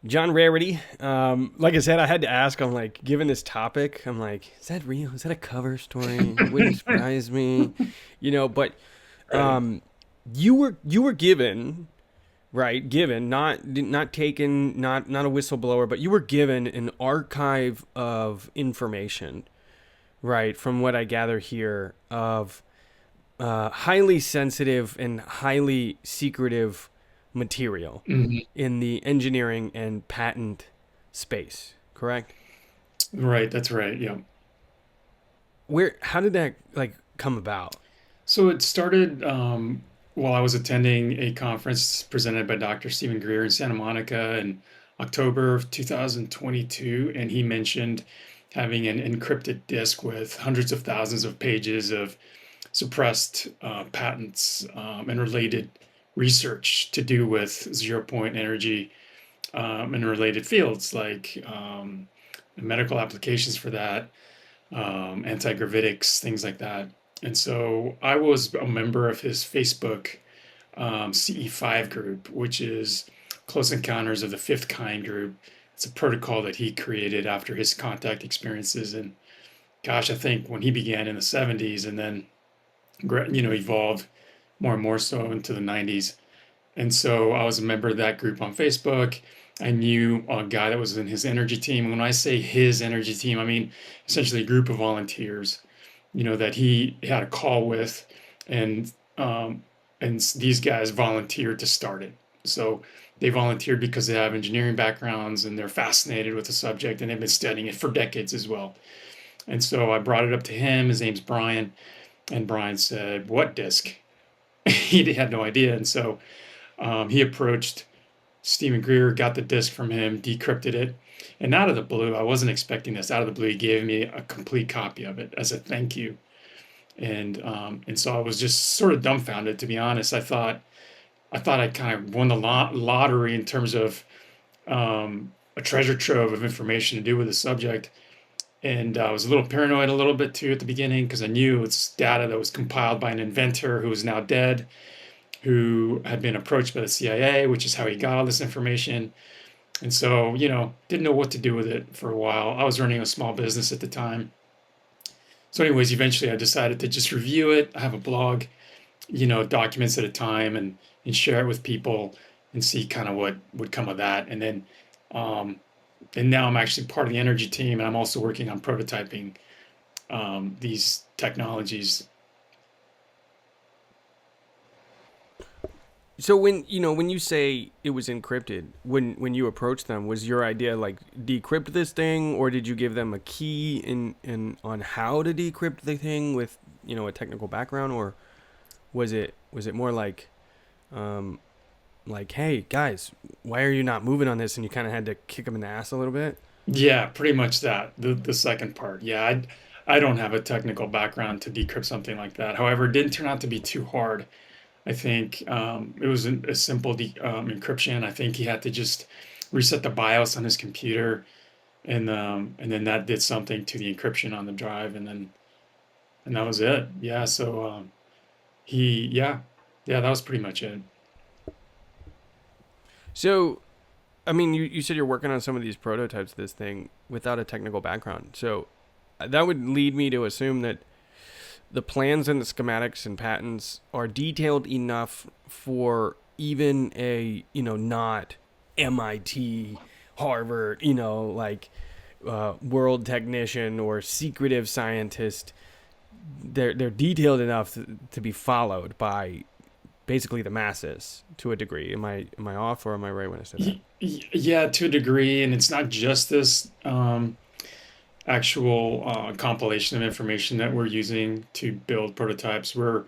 John Rarity. Like I said, I had to ask. I'm like, given this topic, I'm like, is that real? Is that a cover story? It wouldn't surprise me, But Right. um, you were given right, given not taken, not a whistleblower, but you were given an archive of information, right? From what I gather here, of highly sensitive and highly secretive material hmm in the engineering and patent space, correct? Right. That's right. Yeah. How did that like come about? So it started while I was attending a conference presented by Dr. Stephen Greer in Santa Monica in October of 2022, and he mentioned having an encrypted disk with hundreds of thousands of pages of suppressed patents and related research to do with zero point energy and related fields like medical applications for that, anti-gravitics, things like that. And so I was a member of his Facebook CE5 group, which is Close Encounters of the Fifth Kind group. It's a protocol that he created after his contact experiences. And gosh, I think when he began in the 70s and then, evolved more and more so into the 90s. And so I was a member of that group on Facebook. I knew a guy that was in his energy team. And when I say his energy team, I mean essentially a group of volunteers, that he had a call with, and these guys volunteered to start it. So they volunteered because they have engineering backgrounds and they're fascinated with the subject and they've been studying it for decades as well. And so I brought it up to him. His name's Brian, and Brian said, "What disc?" He had no idea, and so he approached Stephen Greer, got the disc from him, decrypted it, and out of the blue, I wasn't expecting this. Out of the blue, he gave me a complete copy of it as a thank you, and so I was just sort of dumbfounded, to be honest. I thought I kind of won the lottery in terms of a treasure trove of information to do with the subject. And I was a little paranoid a little bit too at the beginning because I knew it's data that was compiled by an inventor who is now dead, who had been approached by the CIA, which is how he got all this information. And so, didn't know what to do with it for a while. I was running a small business at the time. So, anyways, eventually I decided to just review it. I have a blog, documents at a time, and share it with people and see kind of what would come of that. Um, and now I'm actually part of the energy team, and I'm also working on prototyping these technologies. So when you say it was encrypted, when you approached them, was your idea like decrypt this thing, or did you give them a key in on how to decrypt the thing with a technical background, or was it more um like, hey guys, why are you not moving on this, and you kind of had to kick them in the ass a little bit? Yeah, pretty much that. The second part. Yeah, I don't have a technical background to decrypt something like that. However, it didn't turn out to be too hard. I think it was a simple encryption. I think he had to just reset the BIOS on his computer, and then that did something to the encryption on the drive, and that was it. Yeah. So yeah, yeah, that was pretty much it. So I mean, you said you're working on some of these prototypes of this thing without a technical background, so that would lead me to assume that the plans and the schematics and patents are detailed enough for even a not MIT, Harvard, world technician or secretive scientist. They're detailed enough to be followed by basically the masses to a degree. Am I off, or am I right when I said that? Yeah, to a degree, and it's not just this actual compilation of information that we're using to build prototypes. We're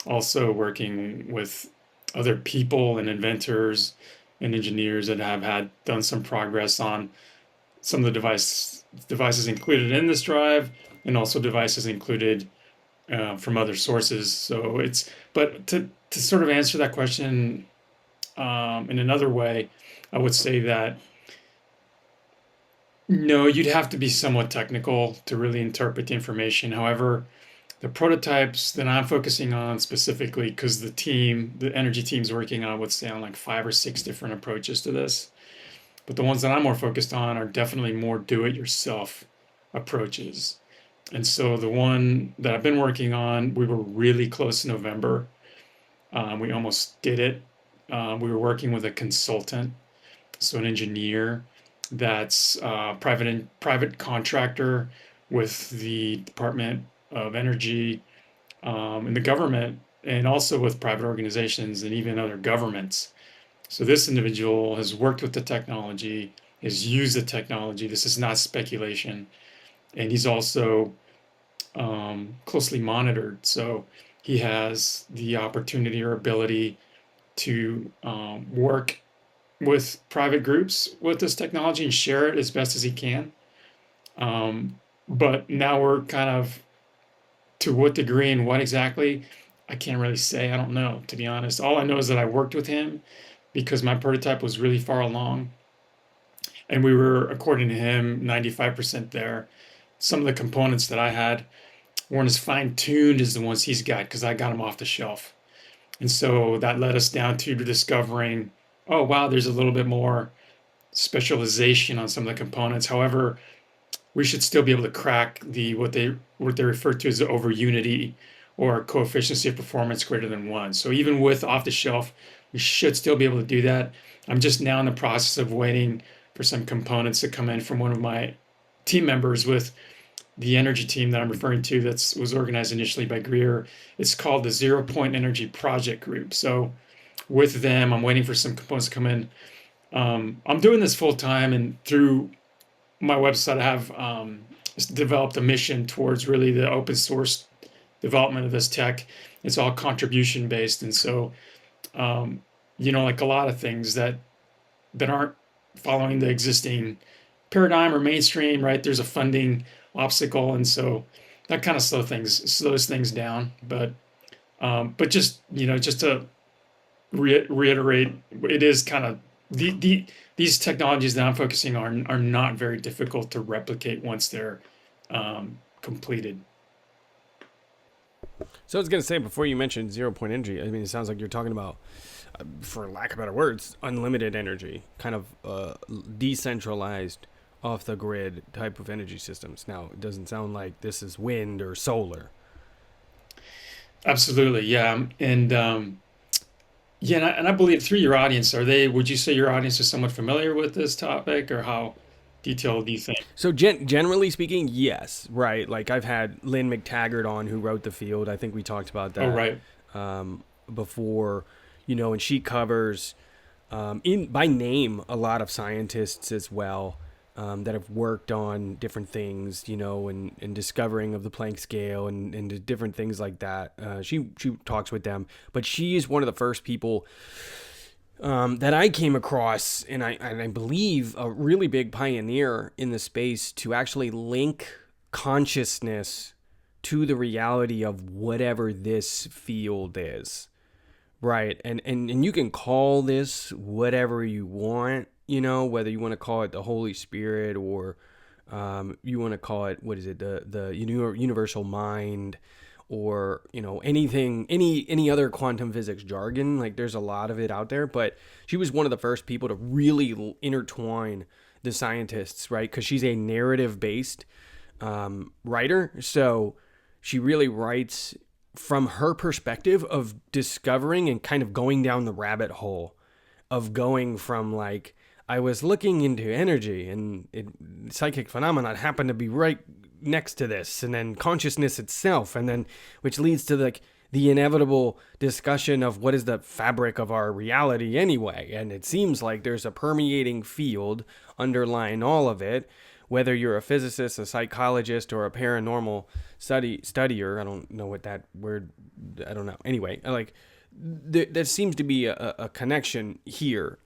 also working with other people and inventors and engineers that have had done some progress on some of the devices included in this drive, and also devices included from other sources. So but to sort of answer that question in another way, I would say that no, you'd have to be somewhat technical to really interpret the information. However, the prototypes that I'm focusing on specifically, because the energy team's working on, I would say, on like five or six different approaches to this. But the ones that I'm more focused on are definitely more do-it-yourself approaches. And so the one that I've been working on, we were really close in November. We almost did it. We were working with a consultant, so an engineer that's private contractor with the Department of Energy and the government, and also with private organizations and even other governments. So this individual has worked with the technology, has used the technology. This is not speculation, and he's also closely monitored. So he has the opportunity or ability to work with private groups with this technology and share it as best as he can. But now we're kind of to what degree and what exactly, I can't really say. I don't know, to be honest. All I know is that I worked with him because my prototype was really far along and we were, according to him, 95% there. Some of the components that I had weren't as fine tuned as the ones he's got because I got them off the shelf. And so that led us down to discovering, oh, wow, there's a little bit more specialization on some of the components. However, we should still be able to crack the what they refer to as the over unity or coefficient of performance greater than one. So even with off the shelf, we should still be able to do that. I'm just now in the process of waiting for some components to come in from one of my team members with the energy team that I'm referring to that was organized initially by Greer. It's called the 0 Point Energy Project Group. So with them, I'm waiting for some components to come in. I'm doing this full time, and through my website, I have developed a mission towards really the open source development of this tech. It's all contribution based, and so like a lot of things that aren't following the existing paradigm or mainstream, right? There's a funding obstacle, and so that kind of slows things down. But just to reiterate, it is kind of these technologies that I'm focusing on are not very difficult to replicate once they're completed. So I was going to say, before you mentioned 0 point energy, I mean, it sounds like you're talking about, for lack of better words, unlimited energy, kind of decentralized, off the grid type of energy systems. Now, it doesn't sound like this is wind or solar. Absolutely, yeah, and I believe through your audience, would you say your audience is somewhat familiar with this topic, or how detailed do you think? So, generally speaking, yes, right. Like, I've had Lynn McTaggart on, who wrote The Field. I think we talked about Oh, that right. before, and she covers in by name a lot of scientists as well, that have worked on different things, and discovering of the Planck scale and different things like that. She talks with them, but she is one of the first people that I came across, and I believe a really big pioneer in the space to actually link consciousness to the reality of whatever this field is. Right. And you can call this whatever you want, whether you want to call it the Holy Spirit, or you want to call it, what is it, the universal mind, or, anything, any other quantum physics jargon. Like, there's a lot of it out there, but she was one of the first people to really intertwine the scientists, right? Because she's a narrative based writer. So she really writes from her perspective of discovering and kind of going down the rabbit hole of going from, like, I was looking into energy and psychic phenomena happened to be right next to this, and then consciousness itself, and then which leads to, like, the inevitable discussion of what is the fabric of our reality anyway. And it seems like there's a permeating field underlying all of it, whether you're a physicist, a psychologist, or a paranormal studier. I don't know what that word, I don't know. Anyway, like, there seems to be a connection here,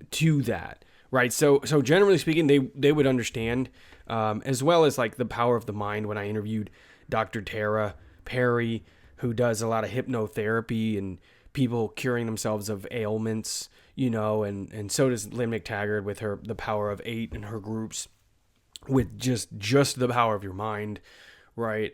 to that, right? So generally speaking, they would understand, as well as, like, the power of the mind. When I interviewed Dr. Tara Perry, who does a lot of hypnotherapy and people curing themselves of ailments, and so does Lynn McTaggart with the power of 8 and her groups, with just the power of your mind, right?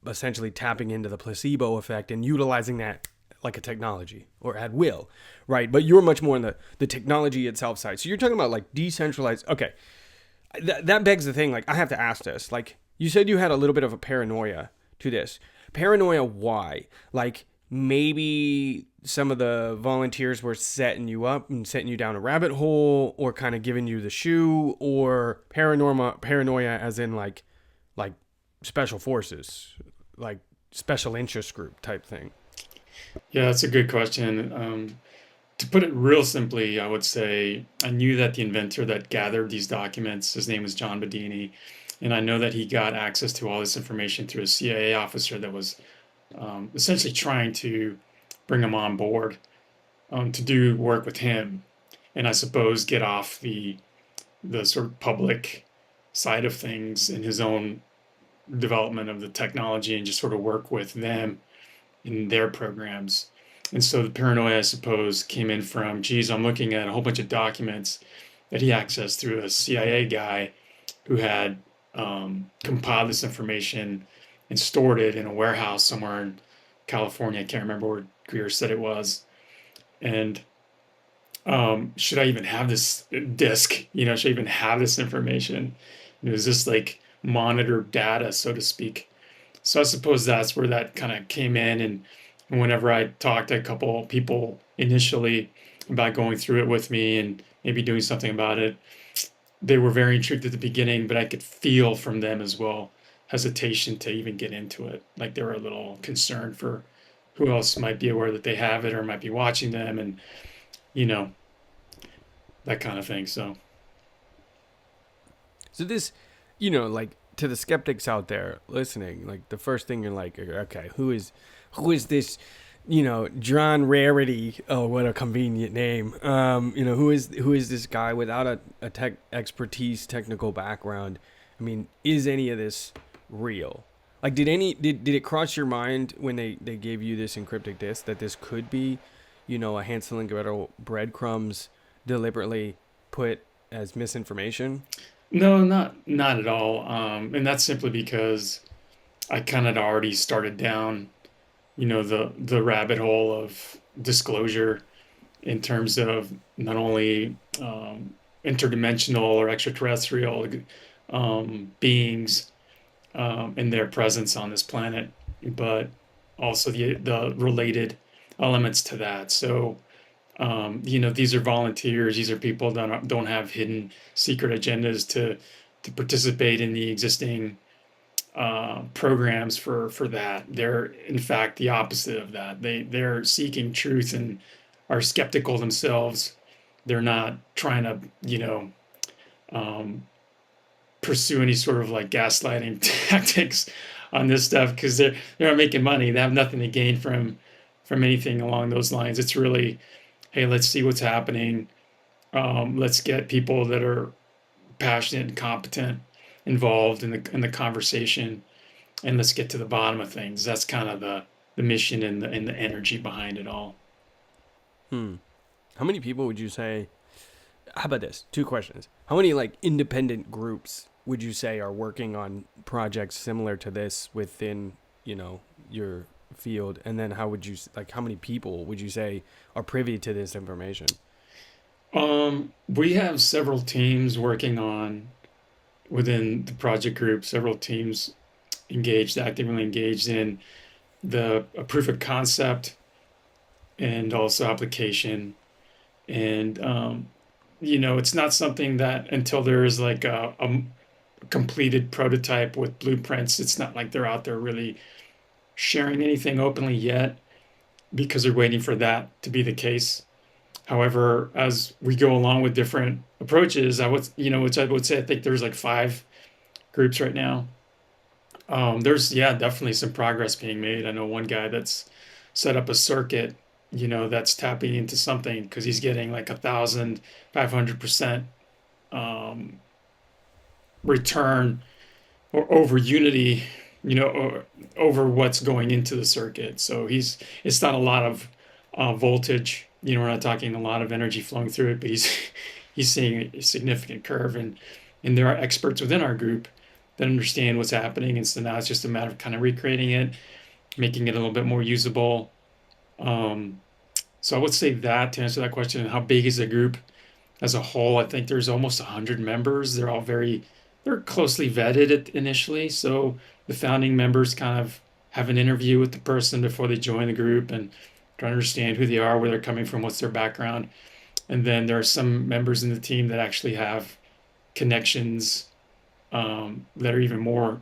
Essentially tapping into the placebo effect and utilizing that like a technology or at will, right? But you're much more on the technology itself side. So you're talking about like decentralized. Okay, that begs the thing. Like I have to ask this. Like you said, you had a little bit of a paranoia to this. Paranoia, why? Like maybe some of the volunteers were setting you up and setting you down a rabbit hole, or kind of giving you the shoe, or paranoia as in like special forces, like special interest group type thing. Yeah, that's a good question. To put it real simply, I would say I knew that the inventor that gathered these documents, his name was John Bedini, and I know that he got access to all this information through a CIA officer that was essentially trying to bring him on board to do work with him, and I suppose get off the sort of public side of things in his own development of the technology and just sort of work with them in their programs. And so the paranoia, I suppose, came in from, geez, I'm looking at a whole bunch of documents that he accessed through a CIA guy who had compiled this information and stored it in a warehouse somewhere in California. I can't remember where Greer said it was. And should I even have this disk? Should I even have this information? It was just like monitored data, so to speak. So I suppose that's where that kind of came in. And whenever I talked to a couple people initially about going through it with me and maybe doing something about it, they were very intrigued at the beginning, but I could feel from them as well hesitation to even get into it. Like they were a little concerned for who else might be aware that they have it or might be watching them, and you know that kind of thing. So So this, like to the skeptics out there listening, like the first thing you're like, okay, who is this, John Rarity? Oh, what a convenient name. Who is this guy without a tech expertise, technical background? I mean, is any of this real? Like, did it cross your mind when they gave you this encrypted disk that this could be, a Hansel and Gretel breadcrumbs deliberately put as misinformation? no, not at all. And that's simply because I kind of already started down, the rabbit hole of disclosure in terms of not only interdimensional or extraterrestrial beings and their presence on this planet, but also the related elements to that. So, these are volunteers. These are people that don't have hidden secret agendas to participate in the existing programs for that. They're in fact the opposite of that. They're seeking truth and are skeptical themselves. They're not trying to um, pursue any sort of like gaslighting tactics on this stuff because they're not making money. They have nothing to gain from anything along those lines. It's really, hey, let's see what's happening. Let's get people that are passionate and competent involved in the conversation, and let's get to the bottom of things. That's kind of the mission and the energy behind it all. Hmm. How many people would you say? How about this? Two questions. How many like independent groups would you say are working on projects similar to this within, your field? And then how many people would you say are privy to this information? We have several teams working on within the project group, several teams actively engaged in the a proof of concept and also application. And it's not something that until there is like a completed prototype with blueprints, it's not like they're out there really sharing anything openly yet because they're waiting for that to be the case. However, as we go along with different approaches, which I would say, I think there's like 5 groups right now. There's, yeah, definitely some progress being made. I know one guy that's set up a circuit, that's tapping into something because he's getting like 1,500% um, return or over unity, or over what's going into the circuit. So it's not a lot of voltage. We're not talking a lot of energy flowing through it, but he's seeing a significant curve, and there are experts within our group that understand what's happening, and so now it's just a matter of kind of recreating it, making it a little bit more usable, Um, so I would say that to answer that question, how big is the group as a whole? I think there's almost 100 members. They're closely vetted initially. So the founding members kind of have an interview with the person before they join the group and try to understand who they are, where they're coming from, what's their background. And then there are some members in the team that actually have connections that are even more,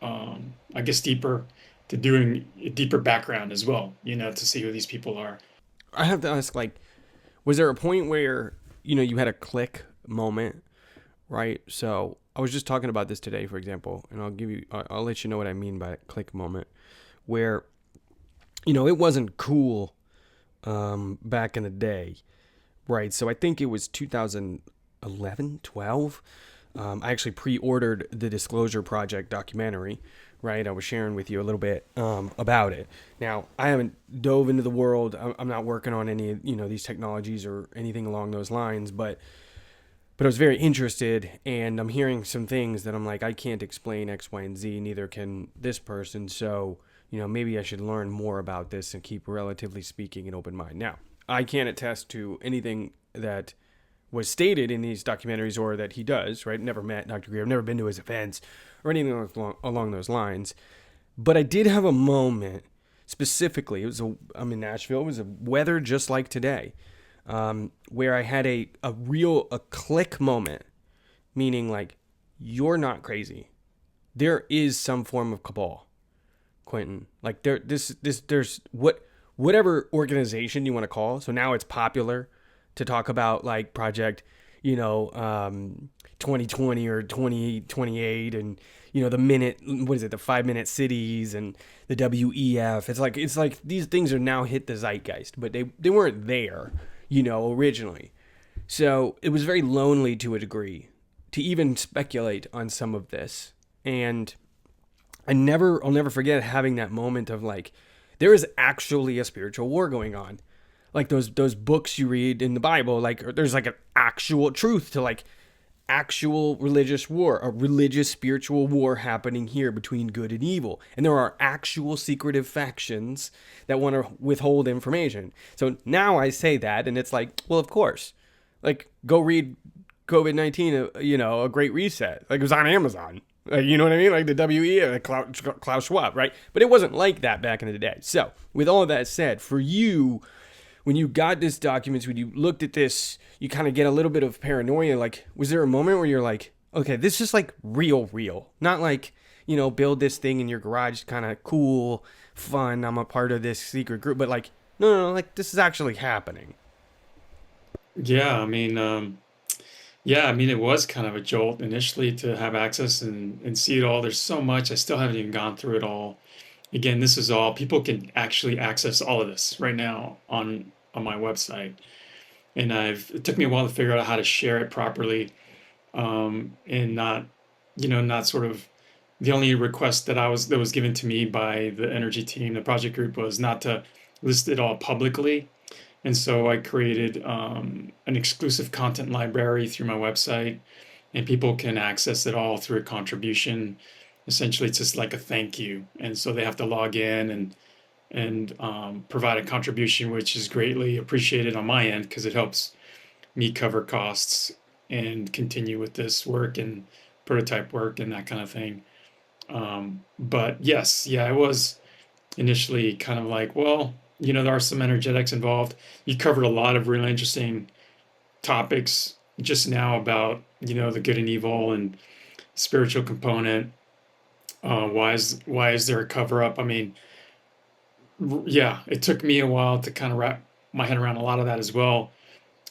I guess, deeper to doing a deeper background as well, to see who these people are. I have to ask, like, was there a point where you had a click moment, right? So I was just talking about this today, for example, and I'll let you know what I mean by a click moment, where it wasn't cool back in the day, right? So I think it was 2011, 12. I actually pre-ordered the Disclosure Project documentary, right? I was sharing with you a little bit about it. Now, I haven't dove into the world. I'm not working on any, these technologies or anything along those lines, but I was very interested, and I'm hearing some things that I'm like, I can't explain X, Y, and Z. Neither can this person. So, maybe I should learn more about this and keep, relatively speaking, an open mind. Now, I can't attest to anything that was stated in these documentaries or that he does, right? Never met Dr. Greer. I've never been to his events or anything along those lines. But I did have a moment specifically. I'm in Nashville. It was a weather just like today, where I had a click moment, meaning like, you're not crazy. There is some form of cabal, Quinton. Like there's whatever organization you want to call. So now it's popular to talk about like project, 2020 or 2028, and what is it, the 5 minute cities and the WEF. It's like these things are now hit the zeitgeist, but they weren't there, originally. So it was very lonely to a degree to even speculate on some of this. And I'll never forget having that moment of like, there is actually a spiritual war going on. Like those books you read in the Bible, like there's like an actual truth to like actual religious war, a religious spiritual war happening here between good and evil. And there are actual secretive factions that want to withhold information. So now I say that, and it's like, well, of course. Like, go read COVID-19, a great reset. Like, it was on Amazon. Like, you know what I mean? Like the WE, like Klaus Schwab, right? But it wasn't like that back in the day. So, with all of that said, for you, when you got this documents, when you looked at this, you kind of get a little bit of paranoia. Like, was there a moment where you're like, okay, this is like real, not like, build this thing in your garage, kind of cool, fun, I'm a part of this secret group, but like, no, like this is actually happening. Yeah, it was kind of a jolt initially to have access and see it all. There's so much. I still haven't even gone through it all. Again, this is all people can actually access all of this right now on my website. And it took me a while to figure out how to share it properly, and not sort of the only request that was given to me by the energy team, the project group, was not to list it all publicly. And so I created an exclusive content library through my website, and people can access it all through a contribution. Essentially, it's just like a thank you, and so they have to log in and provide a contribution, which is greatly appreciated on my end because it helps me cover costs and continue with this work and prototype work and that kind of thing. But yes, yeah, I was initially kind of like, well, there are some energetics involved. You covered a lot of really interesting topics just now about, the good and evil and spiritual component. Why is there a cover up? I mean, yeah, it took me a while to kind of wrap my head around a lot of that as well.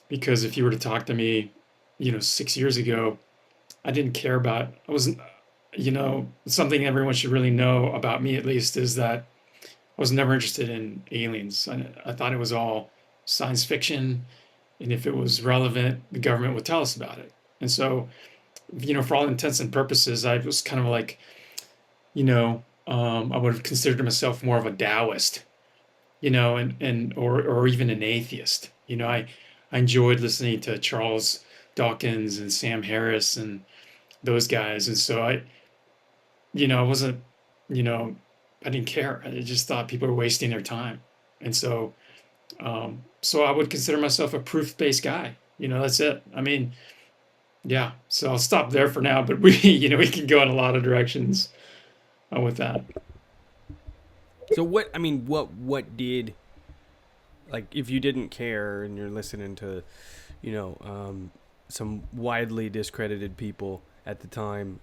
Because if you were to talk to me, 6 years ago, I didn't care about. I wasn't, something everyone should really know about me at least is that I was never interested in aliens. I thought it was all science fiction, and if it was relevant, the government would tell us about it. And so, for all intents and purposes, I was kind of like, I would have considered myself more of a Taoist, or even an atheist. I enjoyed listening to Charles Dawkins and Sam Harris and those guys, and so I wasn't, you know, I didn't care. I just thought people were wasting their time. And so I would consider myself a proof-based guy. That's it. I mean, yeah. So I'll stop there for now, but we can go in a lot of directions with that. So what? I mean, what did, like, if you didn't care and you're listening to, you know, some widely discredited people at the time,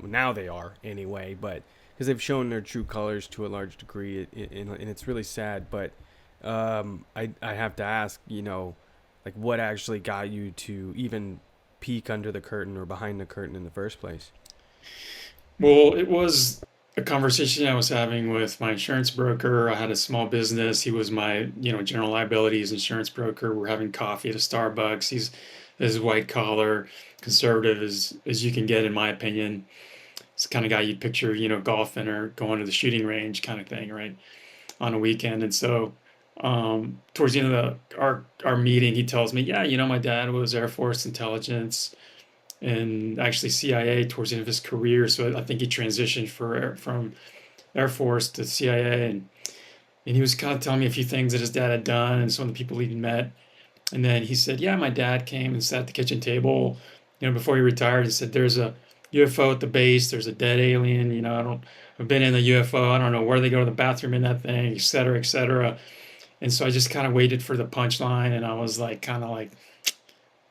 now they are anyway, but because they've shown their true colors to a large degree, and it's really sad. But I have to ask, like, what actually got you to even peek under the curtain or behind the curtain in the first place? Well, it was a conversation I was having with my insurance broker. I had a small business. He was my, general liabilities insurance broker. We're having coffee at a Starbucks. He's as white collar, conservative as you can get, in my opinion. It's the kind of guy you'd picture, golfing or going to the shooting range kind of thing, right, on a weekend. And so, towards the end of our meeting, he tells me, yeah, my dad was Air Force intelligence and actually CIA towards the end of his career. So I think he transitioned from Air Force to CIA, and he was kind of telling me a few things that his dad had done and some of the people he'd met. And then he said, "Yeah, my dad came and sat at the kitchen table, before he retired. He said, there's a UFO at the base. There's a dead alien. I've been in the UFO. I don't know where they go to the bathroom in that thing, et cetera, et cetera." And so I just kind of waited for the punchline, and I was like, kind of like,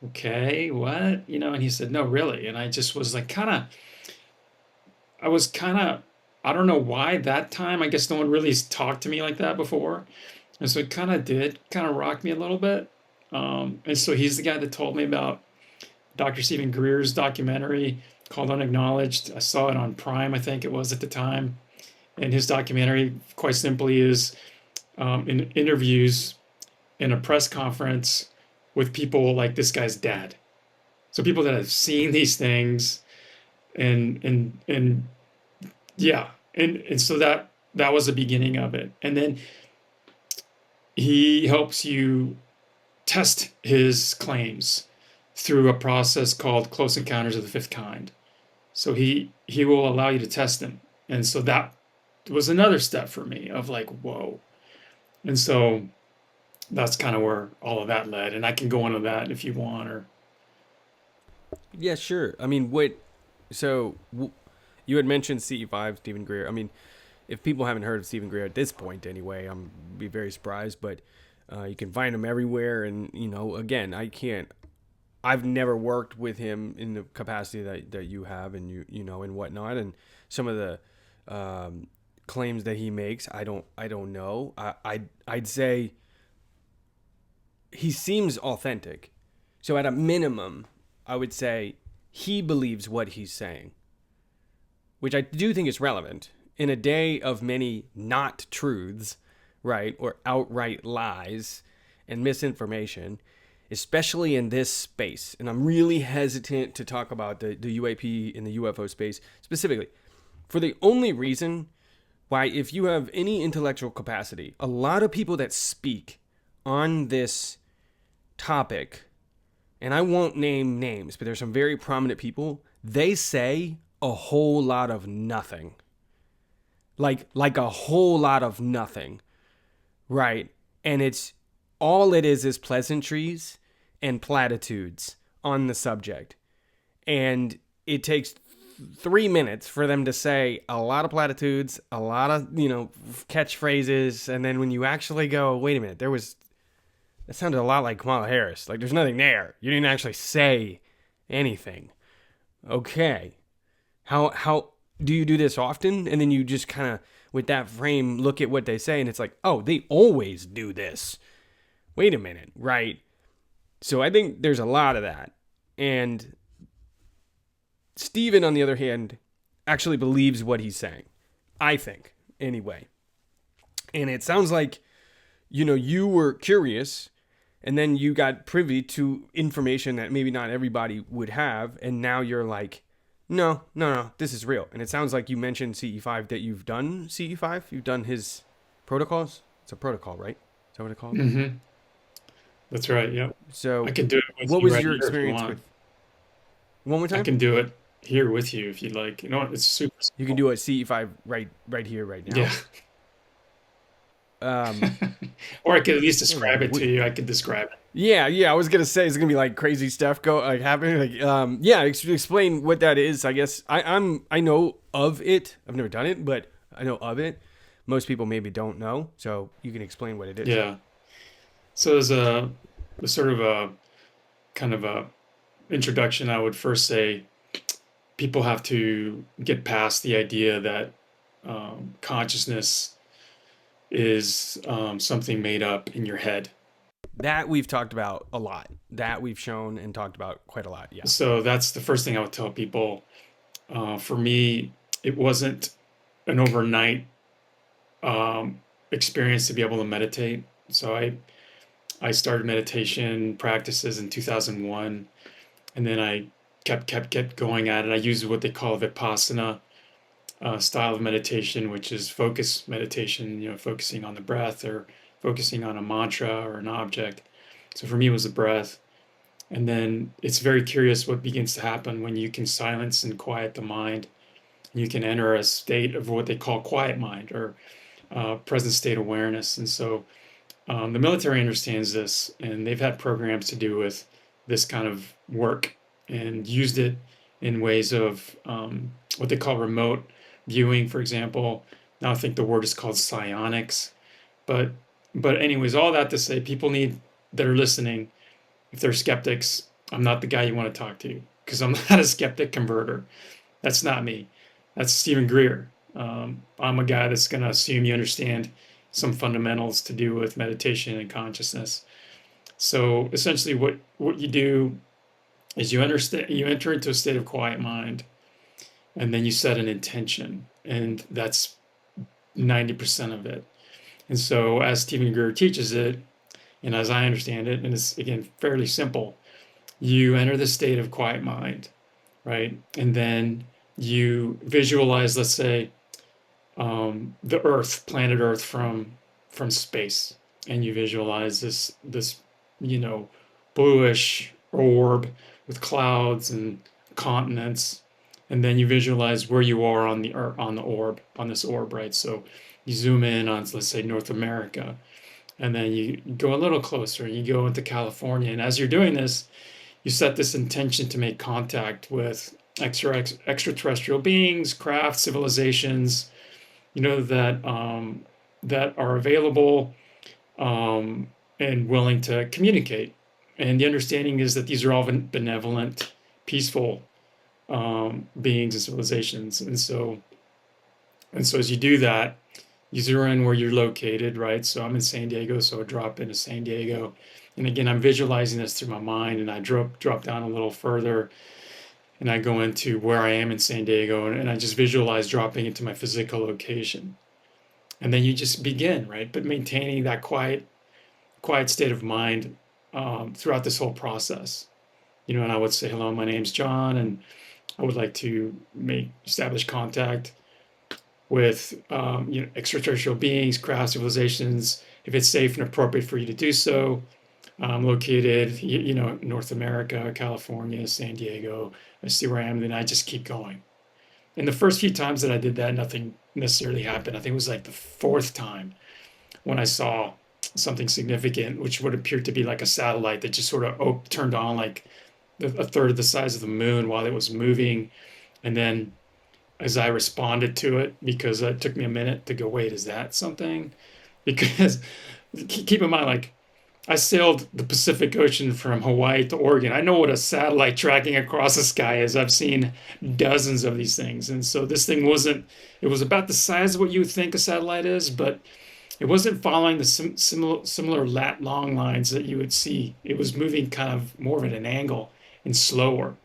okay, what? And he said, no, really. And I just was like, I was kind of, I don't know why that time. I guess no one really talked to me like that before. And so it kind of rocked me a little bit. And so he's the guy that told me about Dr. Stephen Greer's documentary called Unacknowledged. I saw it on Prime, I think it was at the time. And his documentary, quite simply, is in interviews in a press conference with people like this guy's dad. So people that have seen these things, and yeah, and so that was the beginning of it. And then he helps you test his claims through a process called Close Encounters of the Fifth Kind. So he will allow you to test them. And so that was another step for me of like, whoa. And so that's kind of where all of that led. And I can go into that if you want. Or Yeah, sure. I mean, what? So you had mentioned CE5, Stephen Greer. I mean, if people haven't heard of Stephen Greer at this point, anyway, I'm be very surprised. But you can find him everywhere, and again, I can't. I've never worked with him in the capacity that you have, and and whatnot, and some of the claims that he makes, I don't know. I'd say he seems authentic. So at a minimum, I would say he believes what he's saying, which I do think is relevant in a day of many not truths, right, or outright lies and misinformation, especially in this space. And I'm really hesitant to talk about the UAP and the UFO space specifically for the only reason why, if you have any intellectual capacity, a lot of people that speak on this topic, and I won't name names, but there's some very prominent people, they say a whole lot of nothing. Like a whole lot of nothing, right? And it's all it is pleasantries and platitudes on the subject. And it takes 3 minutes for them to say a lot of platitudes, a lot of, catchphrases. And then when you actually go, wait a minute, that sounded a lot like Kamala Harris. Like, there's nothing there. You didn't actually say anything. Okay. How do you do this often? And then you just kind of, with that frame, look at what they say, and it's like, oh, they always do this. Wait a minute, right? So I think there's a lot of that. And Steven, on the other hand, actually believes what he's saying. I think, anyway. And it sounds like, you were curious, and then you got privy to information that maybe not everybody would have, and now you're like, no, this is real. And it sounds like you mentioned CE5, that you've done CE5. You've done his protocols. It's a protocol, right? Is that what it's called? mm-hmm. That's right. Yep. I So, can do it with what you was right your here if you experience want. with? One more I time. can do it here with you if you'd like. You know what? It's super You can simple. do a CE5 right here, right Yeah. now. Um, Or I could at least I don't describe know. it to you. I could describe it. Yeah, yeah. I was gonna say it's gonna be like crazy stuff go like happening. Like, yeah. Explain what that is. I guess I know of it. I've never done it, but I know of it. Most people maybe don't know, so you can explain what it is. Yeah. So as a sort of a kind of a introduction, I would first say people have to get past the idea that consciousness is something made up in your head. That we've talked about a lot. That we've shown and talked about quite a lot. Yeah. So that's the first thing I would tell people. For me, it wasn't an overnight experience to be able to meditate. So I started meditation practices in 2001, and then I kept going at it. I used what they call Vipassana style of meditation, which is focus meditation, focusing on the breath or focusing on a mantra or an object. So for me, it was the breath. And then it's very curious what begins to happen when you can silence and quiet the mind. You can enter a state of what they call quiet mind or present state awareness. And so the military understands this, and they've had programs to do with this kind of work and used it in ways of what they call remote viewing, for example. Now I think the word is called psionics. But anyways, all that to say, people need that are listening, if they're skeptics, I'm not the guy you want to talk to because I'm not a skeptic converter. That's not me. That's Stephen Greer. I'm a guy that's going to assume you understand some fundamentals to do with meditation and consciousness. So essentially, what you do is you enter into a state of quiet mind, and then you set an intention, and that's 90% of it. And so, as Stephen Greer teaches it, and as I understand it, and it's again fairly simple, you enter the state of quiet mind, right? And then you visualize, let's say, the Earth, planet Earth from space, and you visualize this you know bluish orb with clouds and continents, and then you visualize where you are on on this orb, right? So you zoom in on, let's say, North America, and then you go a little closer, you go into California, and as you're doing this, you set this intention to make contact with extraterrestrial beings, craft, civilizations, that are available and willing to communicate. And the understanding is that these are all benevolent, peaceful beings and civilizations. And so as you do that, you zero in where you're located, right? So I'm in San Diego, so I drop into San Diego. And again, I'm visualizing this through my mind, and I drop down a little further, and I go into where I am in San Diego, and I just visualize dropping into my physical location. And then you just begin, right? But maintaining that quiet state of mind throughout this whole process. And I would say, hello, my name's John, and I would like to establish contact with extraterrestrial beings, craft, civilizations, if it's safe and appropriate for you to do so. I'm located, North America, California, San Diego. I see where I am, and then I just keep going. And the first few times that I did that, nothing necessarily happened. I think it was like the fourth time when I saw something significant, which would appear to be like a satellite that just sort of turned on like a third of the size of the moon while it was moving. And then as I responded to it, because it took me a minute to go, wait, is that something? Because keep in mind, like, I sailed the Pacific Ocean from Hawaii to Oregon. I know what a satellite tracking across the sky is. I've seen dozens of these things. And so this thing it was about the size of what you would think a satellite is, but it wasn't following the similar lat long lines that you would see. It was moving kind of more at an angle and slower,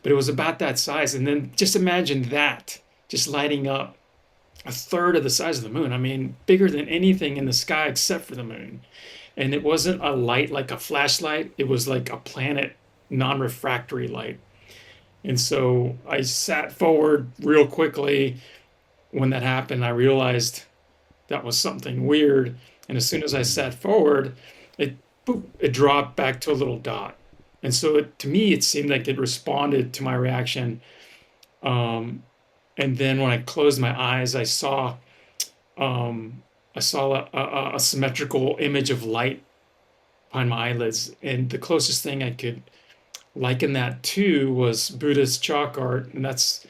but it was about that size. And then just imagine that just lighting up a third of the size of the moon. I mean, bigger than anything in the sky except for the moon. And it wasn't a light like a flashlight, it was like a planet non-refractory light. And so I sat forward real quickly. When that happened, I realized that was something weird. And as soon as I sat forward, it boop, it dropped back to a little dot. And so to me, it seemed like it responded to my reaction. Um, and then when I closed my eyes, I saw um, I saw a symmetrical image of light behind my eyelids, and the closest thing I could liken that to was Buddhist chalk art, and that's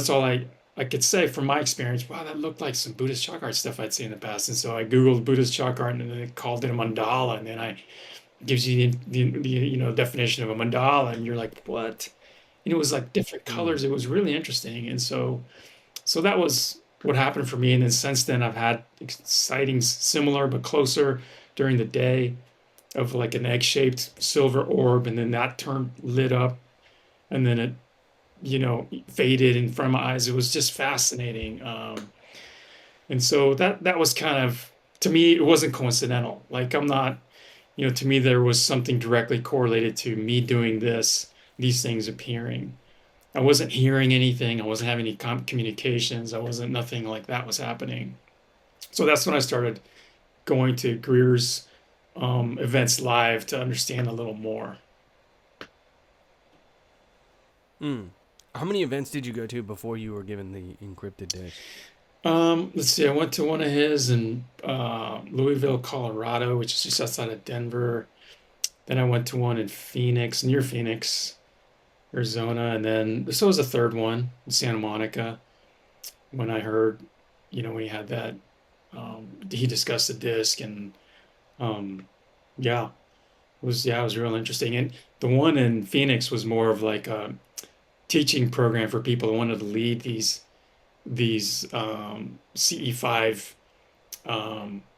all I could say from my experience. Wow, that looked like some Buddhist chalk art stuff I'd seen in the past, and so I googled Buddhist chalk art, and then it called it a mandala, and then I gives you the definition of a mandala, and you're like, what? And it was like different Mm. colors. It was really interesting, and so that was what happened for me. And then since then, I've had sightings similar but closer during the day of like an egg-shaped silver orb, and then that turned lit up, and then it faded in front of my eyes. It was just fascinating. And so that was kind of, to me, it wasn't coincidental. Like I'm not, to me, there was something directly correlated to me doing this, these things appearing. I wasn't hearing anything. I wasn't having any communications. I wasn't, nothing like that was happening. So that's when I started going to Greer's events live to understand a little more. Mm. How many events did you go to before you were given the encrypted disc? Let's see. I went to one of his in Louisville, Colorado, which is just outside of Denver. Then I went to one in Phoenix, near Phoenix, Arizona, and then this was a third one in Santa Monica. When I heard, when he had that, he discussed the disc, and um, yeah, it was real interesting. And the one in Phoenix was more of like a teaching program for people who wanted to lead these CE5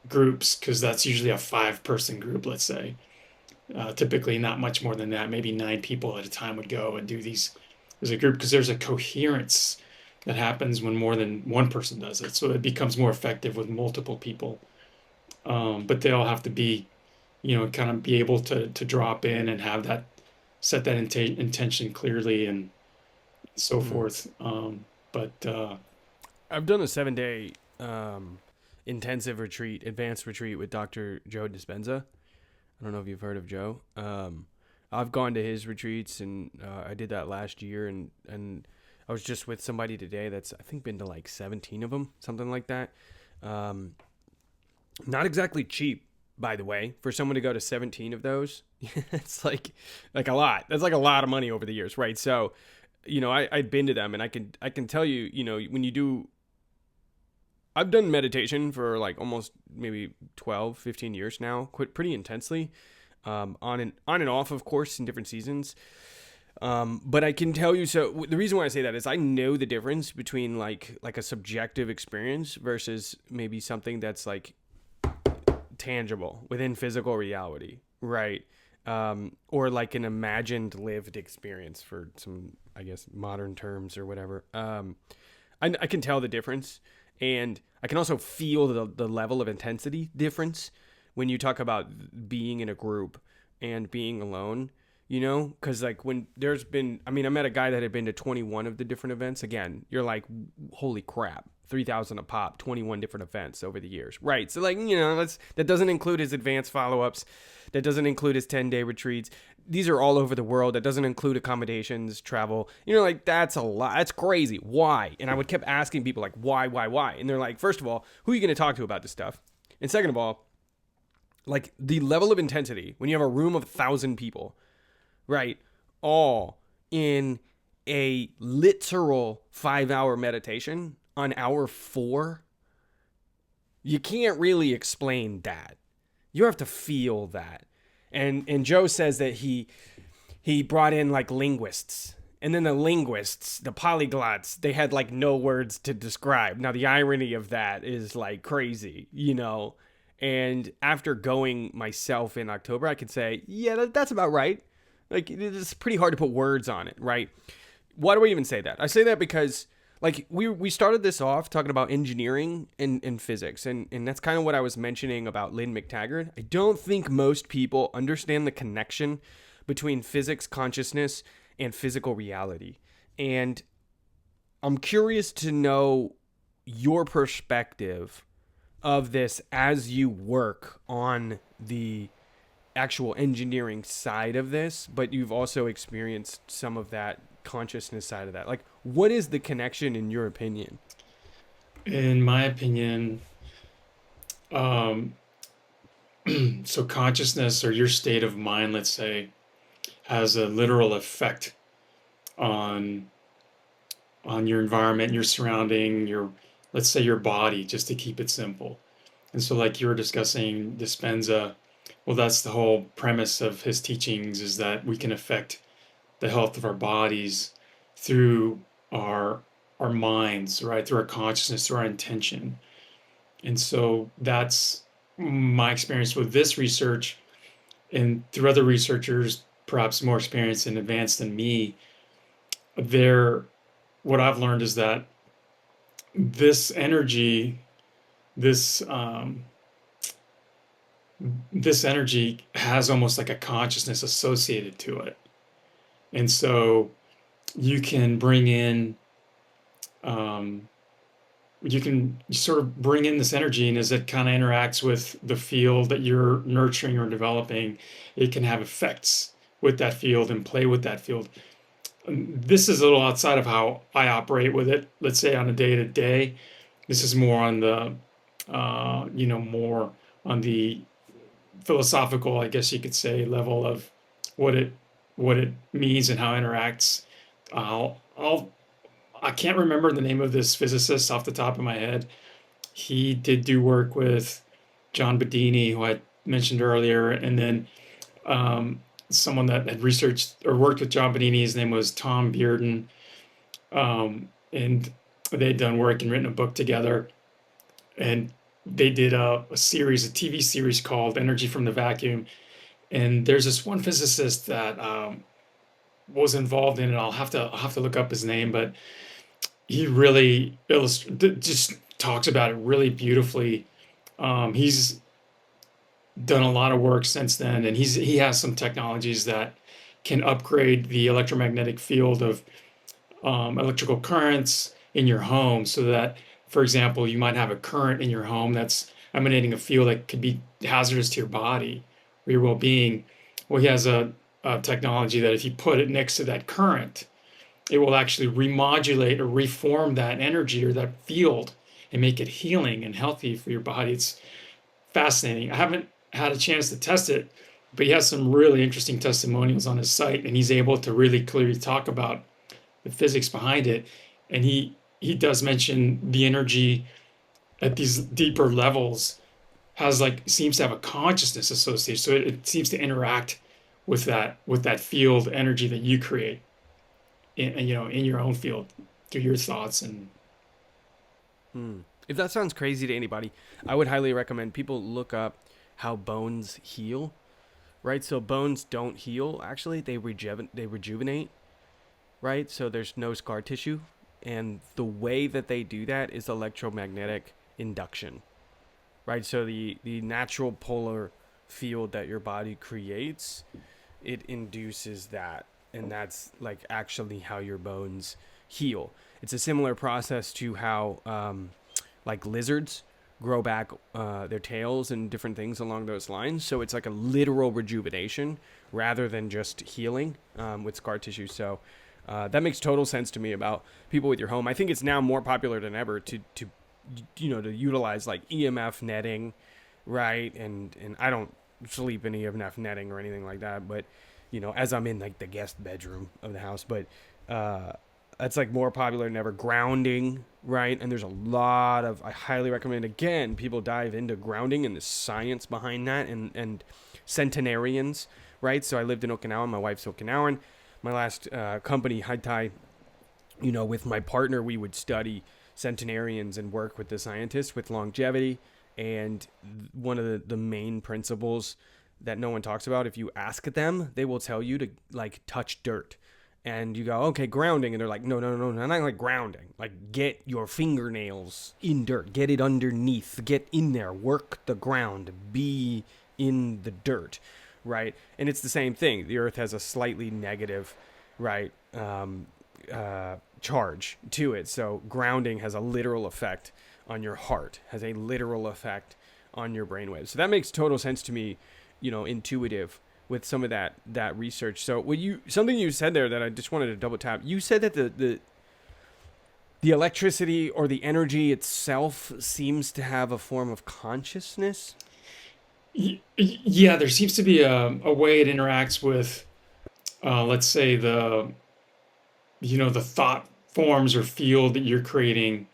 groups, because that's usually a 5-person group, let's say. Typically, not much more than that. Maybe 9 people at a time would go and do these as a group, because there's a coherence that happens when more than one person does it. So it becomes more effective with multiple people. But they all have to be, kind of be able to drop in and have that, set that intention clearly and so Mm. forth. But I've done a 7-day intensive retreat, advanced retreat with Dr. Joe Dispenza. I don't know if you've heard of Joe. I've gone to his retreats, and I did that last year, and I was just with somebody today that's I think been to like 17 of them, something like that. Um, Not exactly cheap, by the way, for someone to go to 17 of those. It's like a lot. That's like a lot of money over the years, right? So, I'd been to them, and I can tell you, when you do, I've done meditation for like almost maybe 12, 15 years now, quite pretty intensely, on and off, of course, in different seasons. But I can tell you, so the reason why I say that is I know the difference between like a subjective experience versus maybe something that's like tangible within physical reality, right? Or like an imagined lived experience, for some, I guess, modern terms or whatever. I can tell the difference, and I can also feel the level of intensity difference when you talk about being in a group and being alone. Because like when there's been, I mean, I met a guy that had been to 21 of the different events. Again, you're like, holy crap, 3,000 a pop, 21 different events over the years, right? So like, that doesn't include his advanced follow-ups, that doesn't include his 10-day retreats. These are all over the world. That doesn't include accommodations, travel. Like that's a lot. That's crazy. Why? And I would kept asking people like, why? And they're like, first of all, who are you going to talk to about this stuff? And second of all, like the level of intensity when you have a room of 1,000 people, right? All in a literal 5-hour meditation on hour 4, you can't really explain that. You have to feel that. And Joe says that he brought in like linguists. And then the linguists, the polyglots, they had like no words to describe. Now the irony of that is like crazy. And after going myself in October, I could say, yeah, that's about right. Like it's pretty hard to put words on it, right? Why do I even say that? I say that because like we started this off talking about engineering and physics, and that's kind of what I was mentioning about Lynn McTaggart. I don't think most people understand the connection between physics consciousness and physical reality. And I'm curious to know your perspective of this as you work on the actual engineering side of this, but you've also experienced some of that consciousness side of that. Like, what is the connection in your opinion? in my opinion, Um, so consciousness or your state of mind, let's say, has a literal effect on your environment, your surrounding, your, let's say, your body, just to keep it simple. And so, like you were discussing Dispenza, well, that's the whole premise of his teachings, is that we can affect the health of our bodies through our minds, right? Through our consciousness, through our intention. And so that's my experience with this research, and through other researchers, perhaps more experienced and advanced than me. There, what I've learned is that this energy, this this energy has almost like a consciousness associated to it, and so you can bring in um, you can sort of bring in this energy, and as it kind of interacts with the field that you're nurturing or developing, it can have effects with that field and play with that field. This is a little outside of how I operate with it, let's say on a day to day. This is more on the more on the philosophical, I guess you could say, level of what it means and how it interacts. I'll I can't remember the name of this physicist off the top of my head. He did do work with John Bedini, who I mentioned earlier, and then someone that had researched or worked with John Bedini. His name was Tom Bearden, and they had done work and written a book together. And they did a series, a TV series called Energy from the Vacuum. And there's this one physicist that was involved in it. I'll have to look up his name, but he really just talks about it really beautifully. He's done a lot of work since then, and he has some technologies that can upgrade the electromagnetic field of electrical currents in your home, so that, for example, you might have a current in your home that's emanating a field that could be hazardous to your body or your well-being. Well, he has a technology that if you put it next to that current, it will actually remodulate or reform that energy or that field and make it healing and healthy for your body. It's fascinating. I haven't had a chance to test it, but he has some really interesting testimonials on his site, and he's able to really clearly talk about the physics behind it. And he does mention the energy at these deeper levels has like seems to have a consciousness associated, so it seems to interact with that field energy that you create in in your own field through your thoughts and Hmm. If that sounds crazy to anybody, I would highly recommend people look up how bones heal. Right, so bones don't heal. Actually, they rejuvenate. Right, so there's no scar tissue, and the way that they do that is electromagnetic induction. Right, so the natural polar field that your body creates, it induces that, and that's like actually how your bones heal. It's a similar process to how like lizards grow back their tails and different things along those lines. So it's like a literal rejuvenation rather than just healing with scar tissue. So that makes total sense to me about people with your home. I think it's now more popular than ever to to utilize like EMF netting, right? And I don't sleep in EMF netting or anything like that, but as I'm in like the guest bedroom of the house, but uh, that's like more popular than ever. Grounding, right? And there's a lot of, I highly recommend, again, people dive into grounding and the science behind that, and centenarians, right? So I lived in Okinawa. My wife's Okinawan. My last company, Haitai, with my partner, we would study centenarians and work with the scientists with longevity. And one of the main principles that no one talks about, if you ask them, they will tell you to like touch dirt. And you go, okay, grounding. And they're like, no, no, no, no, not like grounding. Like, get your fingernails in dirt, get it underneath, get in there, work the ground, be in the dirt, right? And it's the same thing. The earth has a slightly negative, right, charge to it. So grounding has a literal effect on your heart, has a literal effect on your brainwaves. So that makes total sense to me, intuitive with some of that research. So something you said there that I just wanted to double tap. You said that The electricity or the energy itself seems to have a form of consciousness. Yeah, there seems to be a way it interacts with, let's say the thought forms or field that you're creating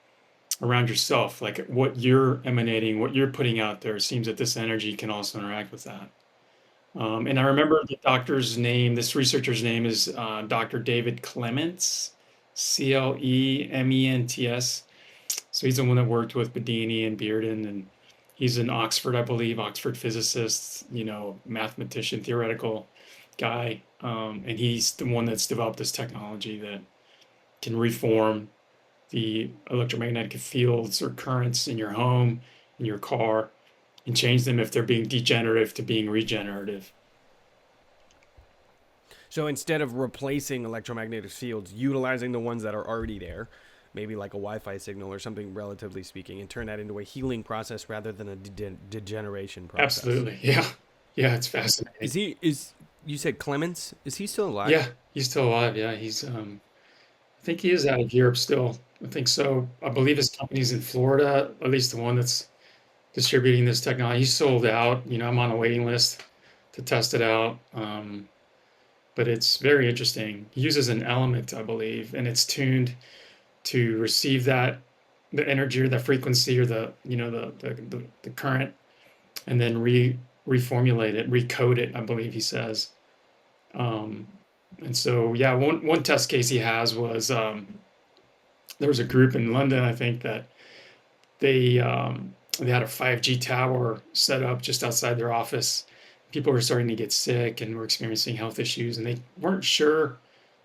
around yourself, like what you're emanating, what you're putting out there. It seems that this energy can also interact with that. And I remember the doctor's name, this researcher's name is Dr. David Clements, Clements. So he's the one that worked with Bedini and Bearden, and he's in Oxford, I believe, Oxford physicist, mathematician, theoretical guy. And he's the one that's developed this technology that can reform the electromagnetic fields or currents in your home, in your car, and change them if they're being degenerative to being regenerative. So instead of replacing electromagnetic fields, utilizing the ones that are already there, maybe like a Wi-Fi signal or something, relatively speaking, and turn that into a healing process rather than a degeneration process. Absolutely. Yeah. Yeah, it's fascinating. Is he is you said Clements? Is he still alive? Yeah, he's still alive. Yeah, I think he is out of Europe still. I think so. I believe his company's in Florida, at least the one that's distributing this technology. He's sold out. I'm on a waiting list to test it out. But it's very interesting. He uses an element, I believe, and it's tuned to receive the energy or the frequency or the current, and then reformulate it, recode it, I believe he says. Um, and so, yeah, one test case he has was there was a group in London, I think, that they had a 5G tower set up just outside their office. People were starting to get sick and were experiencing health issues, and they weren't sure.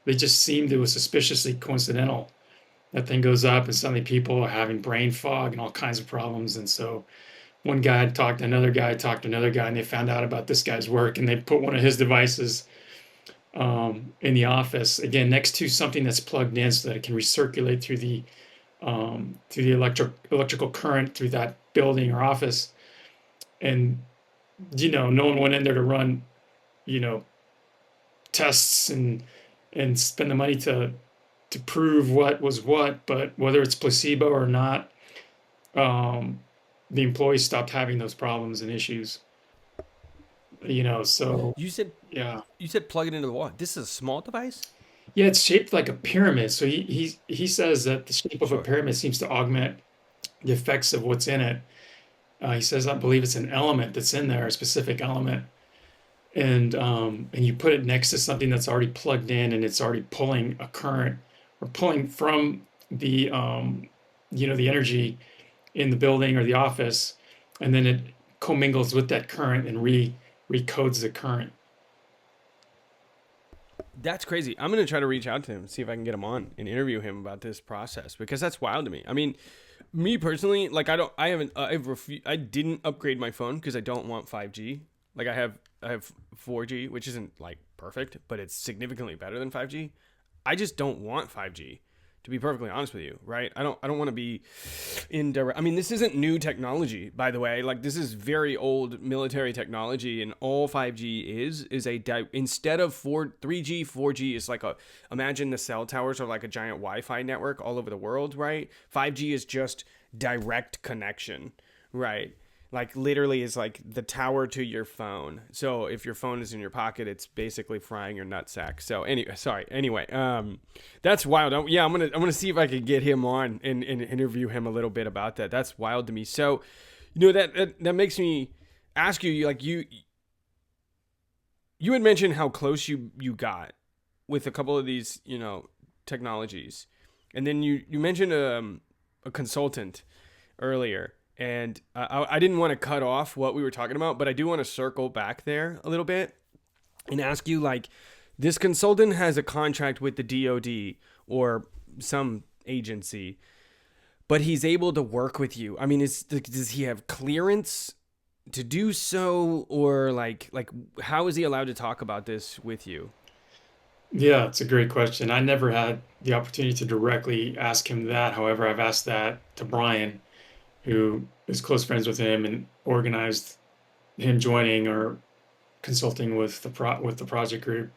They just seemed it was suspiciously coincidental. That thing goes up, and suddenly people are having brain fog and all kinds of problems. And so one guy talked to another guy, talked to another guy, and they found out about this guy's work, and they put one of his devices in the office again next to something that's plugged in so that it can recirculate through the electrical current through that building or office. And no one went in there to run you know tests and spend the money to prove what was what, but whether it's placebo or not, um, the employees stopped having those problems and issues. So You said yeah. you said plug it into the wall. This is a small device? Yeah, it's shaped like a pyramid. So he says that the shape of a Sure. pyramid seems to augment the effects of what's in it. He says, I believe it's an element that's in there, a specific element, and you put it next to something that's already plugged in and it's already pulling a current or pulling from the energy in the building or the office, and then it commingles with that current and recodes the current. That's crazy. I'm gonna try to reach out to him, see if I can get him on and interview him about this process because that's wild to me. I mean, me personally, like I haven't, I didn't upgrade my phone because I don't want 5G. Like I have 4G, which isn't like perfect, but it's significantly better than 5G. I just don't want 5G. To be perfectly honest with you, right? I don't want to be in direct. I mean, this isn't new technology, by the way. Like this is very old military technology, and all 5G is instead of 3G, 4G is like a imagine the cell towers are like a giant Wi-Fi network all over the world, right? 5G is just direct connection, right? Like literally is like the tower to your phone. So if your phone is in your pocket, it's basically frying your nutsack. So anyway, that's wild. Yeah, I'm gonna see if I can get him on and interview him a little bit about that. That's wild to me. So that makes me ask you, like you had mentioned how close you got with a couple of these technologies, and then you mentioned a consultant earlier, and I didn't want to cut off what we were talking about, but I do want to circle back there a little bit and ask you, like, this consultant has a contract with the DoD or some agency, but he's able to work with you. I mean, does he have clearance to do so, or like how is he allowed to talk about this with you? Yeah, it's a great question. I never had the opportunity to directly ask him that. However, I've asked that to Brian, who is close friends with him and organized him joining or consulting with the project group.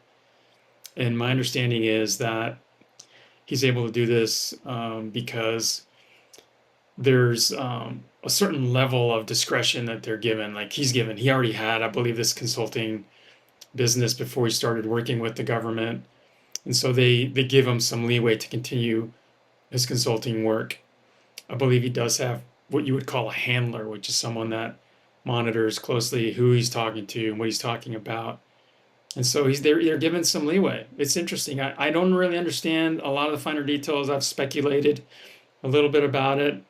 And my understanding is that he's able to do this because there's a certain level of discretion that they're given. Like he's given, he already had, I believe, this consulting business before he started working with the government, and so they give him some leeway to continue his consulting work. I believe he does have what you would call a handler, which is someone that monitors closely who he's talking to and what he's talking about. And so they're given some leeway. It's interesting. I don't really understand a lot of the finer details. I've speculated a little bit about it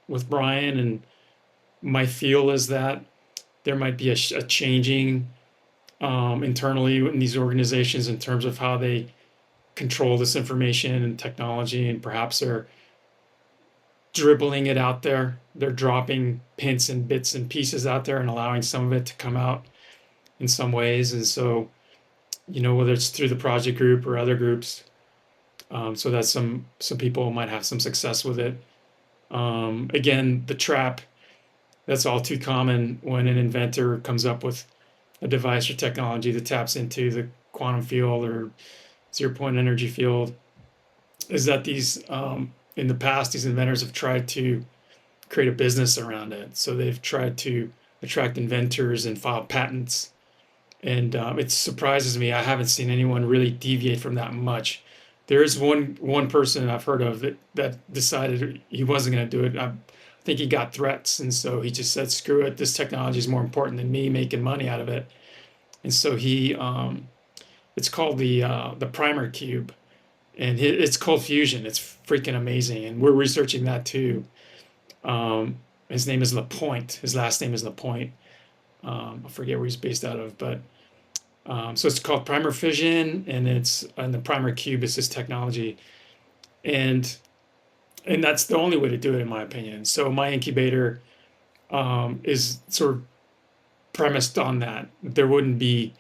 with Brian, and my feel is that there might be a changing internally in these organizations in terms of how they control this information and technology, and perhaps they're dribbling it out there. They're dropping hints and bits and pieces out there and allowing some of it to come out in some ways. And so, whether it's through the project group or other groups, so that some people might have some success with it. Again, the trap, that's all too common when an inventor comes up with a device or technology that taps into the quantum field or zero point energy field, is that these in the past these inventors have tried to create a business around it. So they've tried to attract inventors and file patents. And it surprises me. I haven't seen anyone really deviate from that much. There is one person I've heard of that decided he wasn't going to do it. I think he got threats, and so he just said, "Screw it. This technology is more important than me making money out of it." And so it's called the primer cube, and it's cold fusion. It's freaking amazing, and we're researching that too. His name is Lapointe. His last name is Lapointe. I forget where he's based out of, but so it's called primer fission, and the primer cube is this technology, and that's the only way to do it, in my opinion. So my incubator is sort of premised on that. There wouldn't be,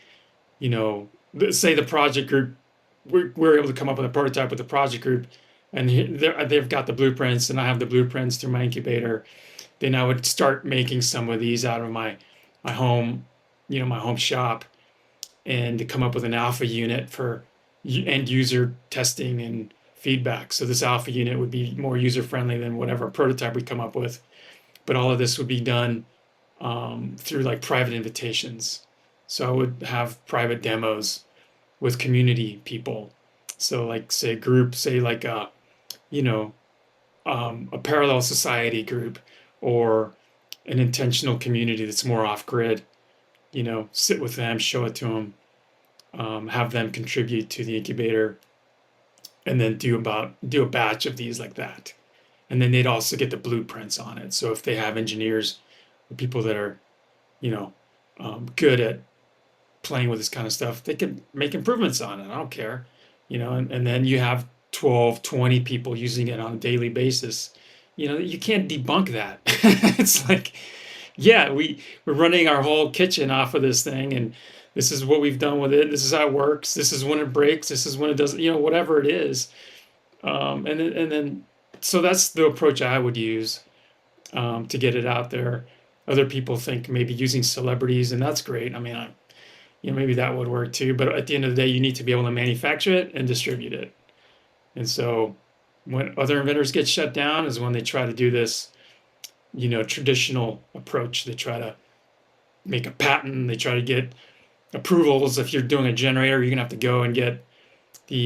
say the project group, we're able to come up with a prototype with the project group, and they've got the blueprints, and I have the blueprints through my incubator. Then I would start making some of these out of my home, my home shop, and to come up with an alpha unit for end user testing and feedback. So this alpha unit would be more user friendly than whatever prototype we come up with. But all of this would be done through like private invitations. So I would have private demos with community people. So like say a group, say like a parallel society group or an intentional community that's more off grid. Sit with them, show it to them, have them contribute to the incubator, and then do a batch of these like that. And then they'd also get the blueprints on it. So if they have engineers or people that are, good at playing with this kind of stuff, they can make improvements on it. I don't care, and then you have 12, 20 people using it on a daily basis. You can't debunk that. It's like, yeah, we're running our whole kitchen off of this thing, and this is what we've done with it. This is how it works. This is when it breaks. This is when it doesn't, whatever it is. And then, so that's the approach I would use to get it out there. Other people think maybe using celebrities, and that's great. I mean, maybe that would work too. But at the end of the day, you need to be able to manufacture it and distribute it. And so when other inventors get shut down is when they try to do this, traditional approach. They try to make a patent. They try to get approvals. If you're doing a generator, you're gonna have to go and get the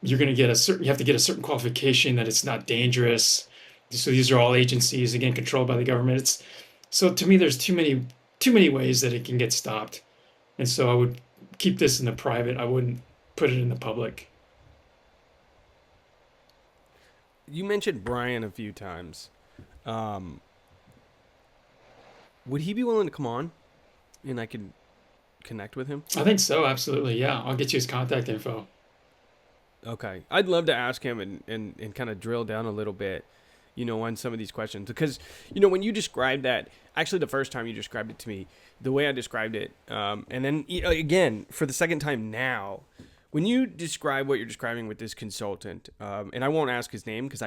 you're gonna get you have to get a certain qualification that it's not dangerous. So these are all agencies, again, controlled by the government. So to me, there's too many ways that it can get stopped. And so I would keep this in the private. I wouldn't put it in the public. You mentioned Brian a few times. Would he be willing to come on and I could connect with him? I think so, absolutely. Yeah, I'll get you his contact info. Okay. I'd love to ask him and kind of drill down a little bit, on some of these questions. Because, when you described that, actually the first time you described it to me, the way I described it, and then again, for the second time now, when you describe what you're describing with this consultant, and I won't ask his name because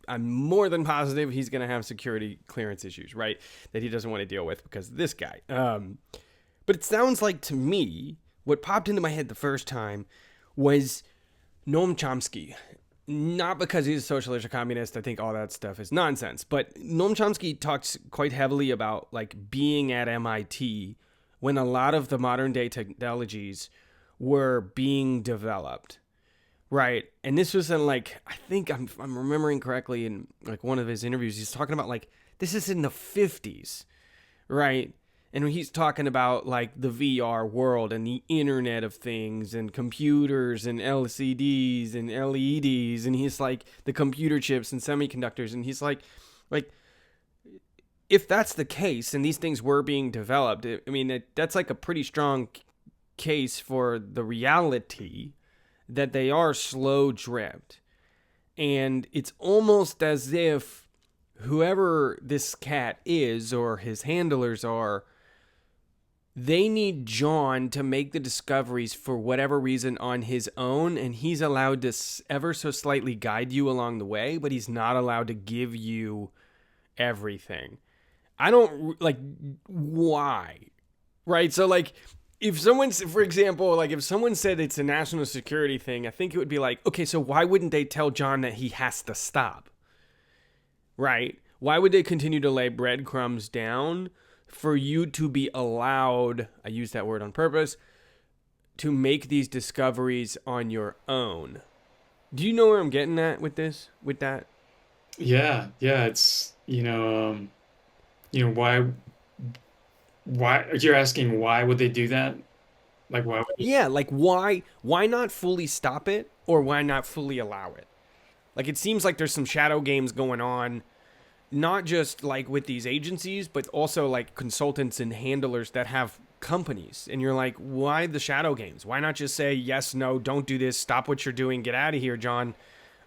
I'm more than positive he's going to have security clearance issues, right? That he doesn't want to deal with because of this guy. But it sounds like to me, what popped into my head the first time was Noam Chomsky. Not because he's a socialist or communist. I think all that stuff is nonsense. But Noam Chomsky talks quite heavily about like being at MIT when a lot of the modern day technologies were being developed. Right. And this was in like, I think I'm remembering correctly in like one of his interviews, he's talking about like this is in the 50s, right? And he's talking about like the VR world and the Internet of Things and computers and LCDs and LEDs, and he's like the computer chips and semiconductors, and he's like if that's the case and these things were being developed, I mean that's like a pretty strong case for the reality that they are slow dripped. And it's almost as if whoever this cat is or his handlers are, they need John to make the discoveries for whatever reason on his own, and he's allowed to ever so slightly guide you along the way, but he's not allowed to give you everything. I don't like why, right? So like if someone, for example, like if someone said it's a national security thing, I think it would be like, okay, so why wouldn't they tell John that he has to stop, right? Why would they continue to lay breadcrumbs down for you to be allowed, I use that word on purpose, to make these discoveries on your own? Do you know where I'm getting at with this, with that? Yeah, yeah, it's why you're asking why would they do that? Like why would Yeah, like why not fully stop it or why not fully allow it? Like it seems like there's some shadow games going on, not just like with these agencies, but also like consultants and handlers that have companies. And you're like, why the shadow games? Why not just say yes, no, don't do this, stop what you're doing, get out of here, John,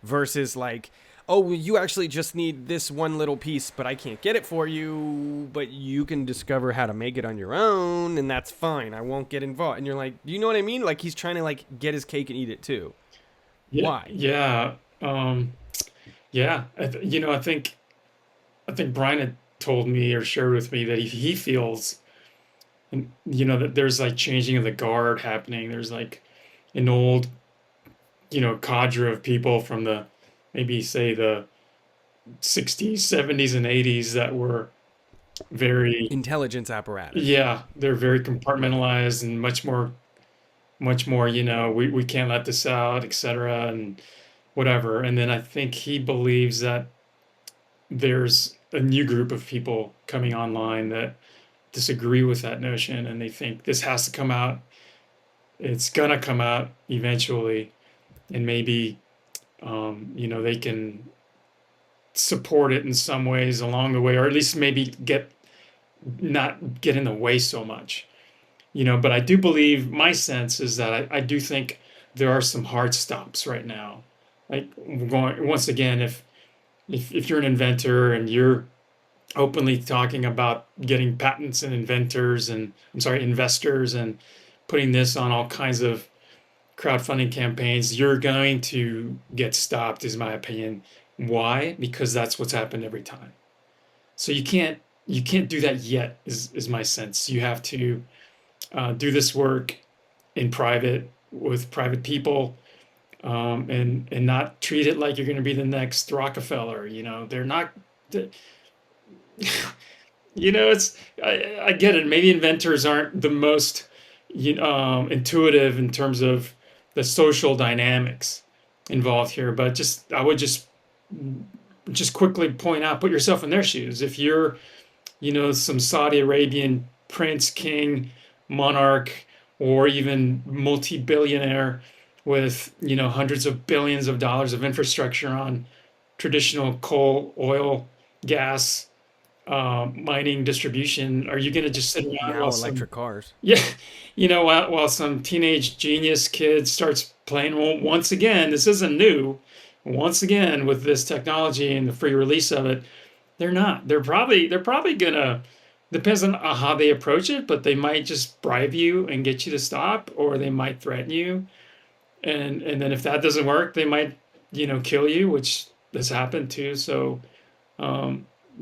versus like, oh, well, you actually just need this one little piece, but I can't get it for you, but you can discover how to make it on your own, and that's fine. I won't get involved. And you're like, do you know what I mean? Like he's trying to like get his cake and eat it too. yeah, Why? yeah, yeah. I think Brian had told me or shared with me that he feels, and that there's like changing of the guard happening. There's like an old, cadre of people from the maybe say the 60s, 70s, and 80s that were very, Intelligence apparatus. yeah, they're very compartmentalized and much more, we can't let this out, etc. and whatever. And then I think he believes that there's a new group of people coming online that disagree with that notion and they think this has to come out. It's gonna come out eventually, and maybe they can support it in some ways along the way, or at least maybe not get in the way so much. But I do believe my sense is that I do think there are some hard stops right now. Like going once again, if you're an inventor and you're openly talking about getting patents and inventors and I'm sorry, investors and putting this on all kinds of crowdfunding campaigns, you're going to get stopped, is my opinion. Why? Because that's what's happened every time. So you can't do that yet, is my sense. You have to do this work in private with private people, and not treat it like you're going to be the next Rockefeller. They're not. It's I get it. Maybe inventors aren't the most intuitive in terms of the social dynamics involved here, but I would just quickly point out, put yourself in their shoes. If you're some Saudi Arabian prince, king, monarch, or even multi-billionaire with hundreds of billions of dollars of infrastructure on traditional coal, oil, gas, mining, distribution. Are you going to just sit around while Now some electric cars. yeah, while some teenage genius kid starts playing? Well, once again, this isn't new. Once again, with this technology and the free release of it, they're not. They're probably gonna, depends on how they approach it, but they might just bribe you and get you to stop, or they might threaten you, and then if that doesn't work, they might kill you, which has happened too. So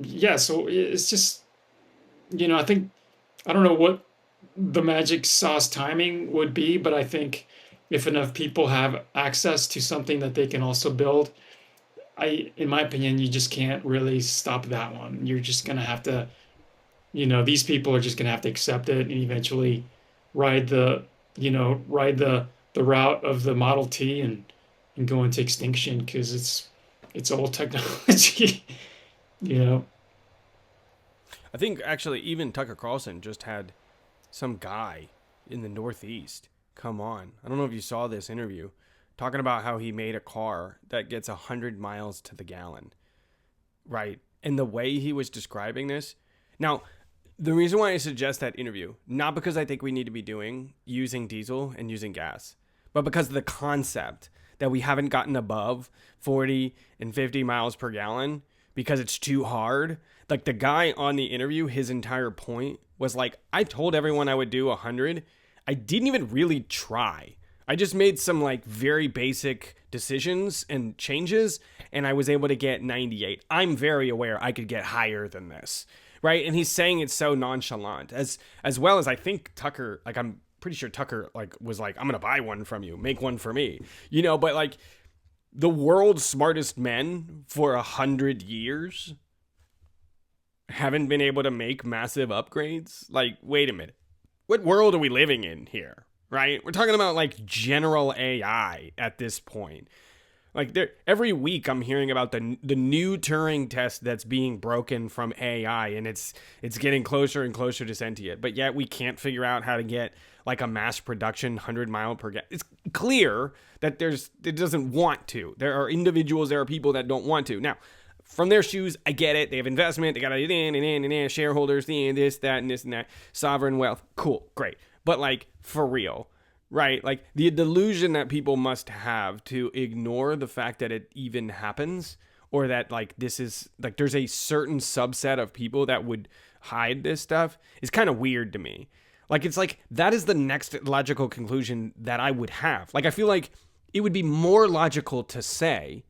yeah, so it's just I think I don't know what the magic sauce timing would be, but I think if enough people have access to something that they can also build, in my opinion, you just can't really stop that one. You're just gonna have to, these people are just gonna have to accept it and eventually ride the, ride the route of the Model T and go into extinction because it's old technology, you know. I think actually even Tucker Carlson just had some guy in the Northeast come on. I don't know if you saw this interview talking about how he made a car that gets 100 miles to the gallon, right? And the way he was describing this. Now, the reason why I suggest that interview, not because I think we need to be doing using diesel and using gas, but because of the concept that we haven't gotten above 40 and 50 miles per gallon because it's too hard. Like the guy on the interview, his entire point was like, I told everyone I would do 100. I didn't even really try. I just made some like very basic decisions and changes, and I was able to get 98. I'm very aware I could get higher than this, right? And he's saying it so nonchalant, as well as I think Tucker, like I'm pretty sure Tucker like was like, I'm gonna buy one from you, make one for me, But like the world's smartest men for 100 years haven't been able to make massive upgrades. Like, wait a minute, what world are we living in here? Right? We're talking about like general AI at this point. Like every week I'm hearing about the new Turing test that's being broken from AI, and it's getting closer and closer to sentient. But yet we can't figure out how to get like a mass production 100 mile per gallon. It's clear that it doesn't want to. There are individuals, there are people that don't want to. Now, from their shoes, I get it. They have investment. They got shareholders, this, that, and this and that, sovereign wealth. Cool, great. But like for real, right? Like the delusion that people must have to ignore the fact that it even happens, or that like this is like there's a certain subset of people that would hide this stuff is kind of weird to me. Like it's like that is the next logical conclusion that I would have. Like I feel like it would be more logical to say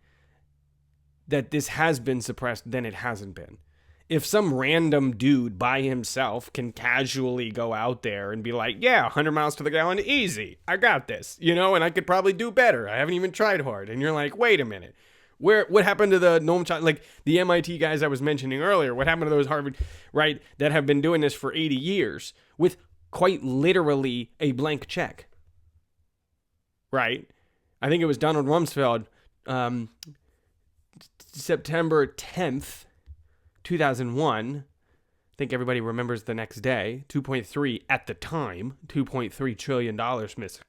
that this has been suppressed than it hasn't been. If some random dude by himself can casually go out there and be like, yeah, 100 miles to the gallon, easy, I got this, and I could probably do better. I haven't even tried hard. And you're like, wait a minute. What happened to the Noam Chomsky, like the MIT guys I was mentioning earlier? What happened to those Harvard, right, that have been doing this for 80 years with quite literally a blank check, right? I think it was Donald Rumsfeld, September 10th, 2001. I think everybody remembers the next day. 2.3 at the time, $2.3 trillion missing.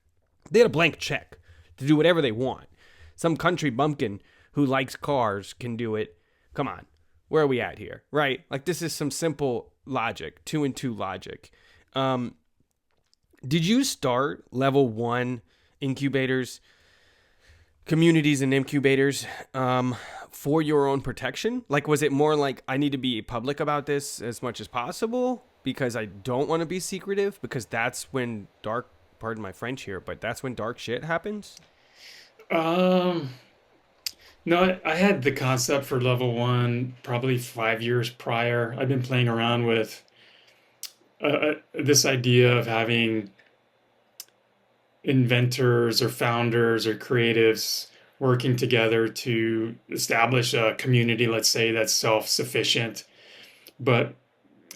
They had a blank check to do whatever they want. Some country bumpkin who likes cars can do it. Come on, where are we at here, right? Like this is some simple logic, 2 and 2 logic. Did you start level 1 incubators, communities and incubators for your own protection? Like, was it more like I need to be public about this as much as possible because I don't want to be secretive, because that's when pardon my French here, but that's when dark shit happens? Um, no, I had the concept for level one probably 5 years prior. I've been playing around with this idea of having inventors or founders or creatives working together to establish a community, let's say, that's self-sufficient, but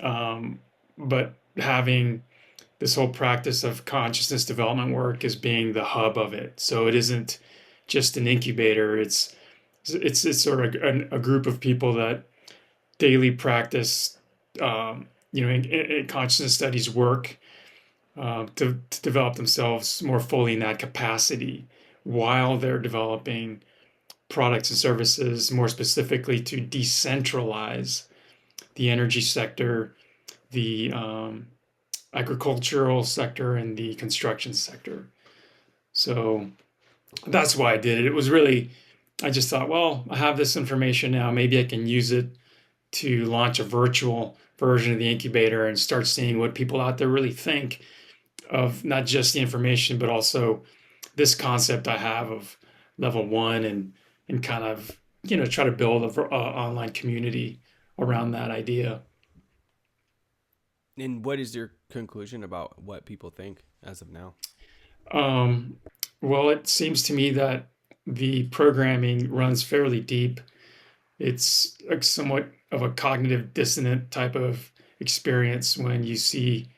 but having this whole practice of consciousness development work as being the hub of it. So it isn't just an incubator. It's sort of a group of people that daily practice, in consciousness studies work to develop themselves more fully in that capacity while they're developing products and services, more specifically to decentralize the energy sector, the agricultural sector, and the construction sector. So that's why I did it. It was really, I just thought, well, I have this information now. Maybe I can use it to launch a virtual version of the incubator and start seeing what people out there really think of not just the information, but also this concept I have of level one, and kind of try to build a online community around that idea. And what is your conclusion about what people think as of now? Um, Well, it seems to me that the programming runs fairly deep. It's like somewhat of a cognitive dissonant type of experience when you see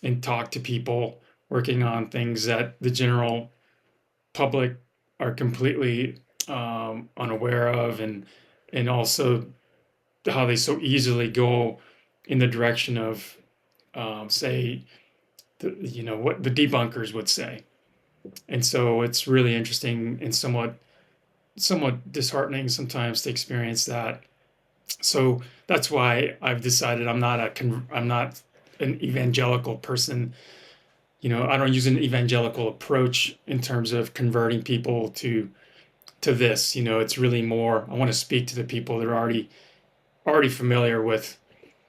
and talk to people working on things that the general public are completely unaware of, and also how they so easily go in the direction of, say, what the debunkers would say. And so it's really interesting and somewhat disheartening sometimes to experience that. So that's why I've decided I'm not an evangelical person. I don't use an evangelical approach in terms of converting people to this. It's really more I want to speak to the people that are already familiar with,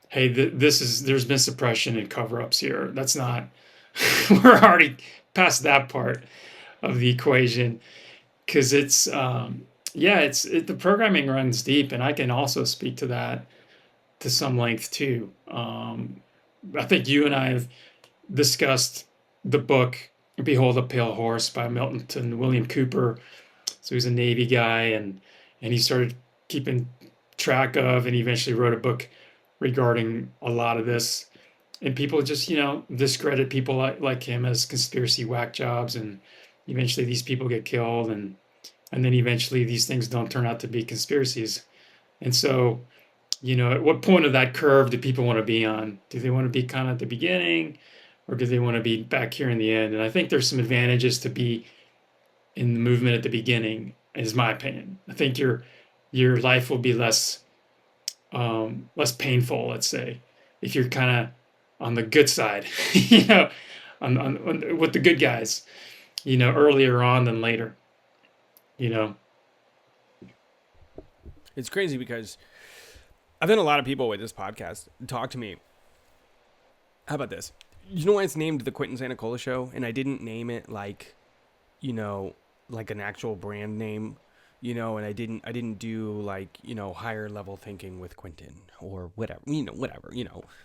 hey, there's been suppression and cover-ups here. That's not we're already past that part of the equation, because the programming runs deep, and I can also speak to that to some length too. I think you and I have discussed the book "Behold a Pale Horse" by Milton William Cooper. So he's a Navy guy, and he started keeping track of, and he eventually wrote a book regarding a lot of this. And people just discredit people like him as conspiracy whack jobs, and eventually these people get killed, and then eventually these things don't turn out to be conspiracies. And so, at what point of that curve do people want to be on? Do they want to be kind of at the beginning, or do they want to be back here in the end? And I think there's some advantages to be in the movement at the beginning, is my opinion. I think your life will be less painful, let's say, if you're kind of on the good side, with the good guys, earlier on than later, you know. It's crazy because I've had a lot of people with this podcast talk to me. How about this? You know why it's named the Quinton Sanicola Show, and I didn't name it like, like an actual brand name, and I didn't do like, higher level thinking with Quinton or whatever,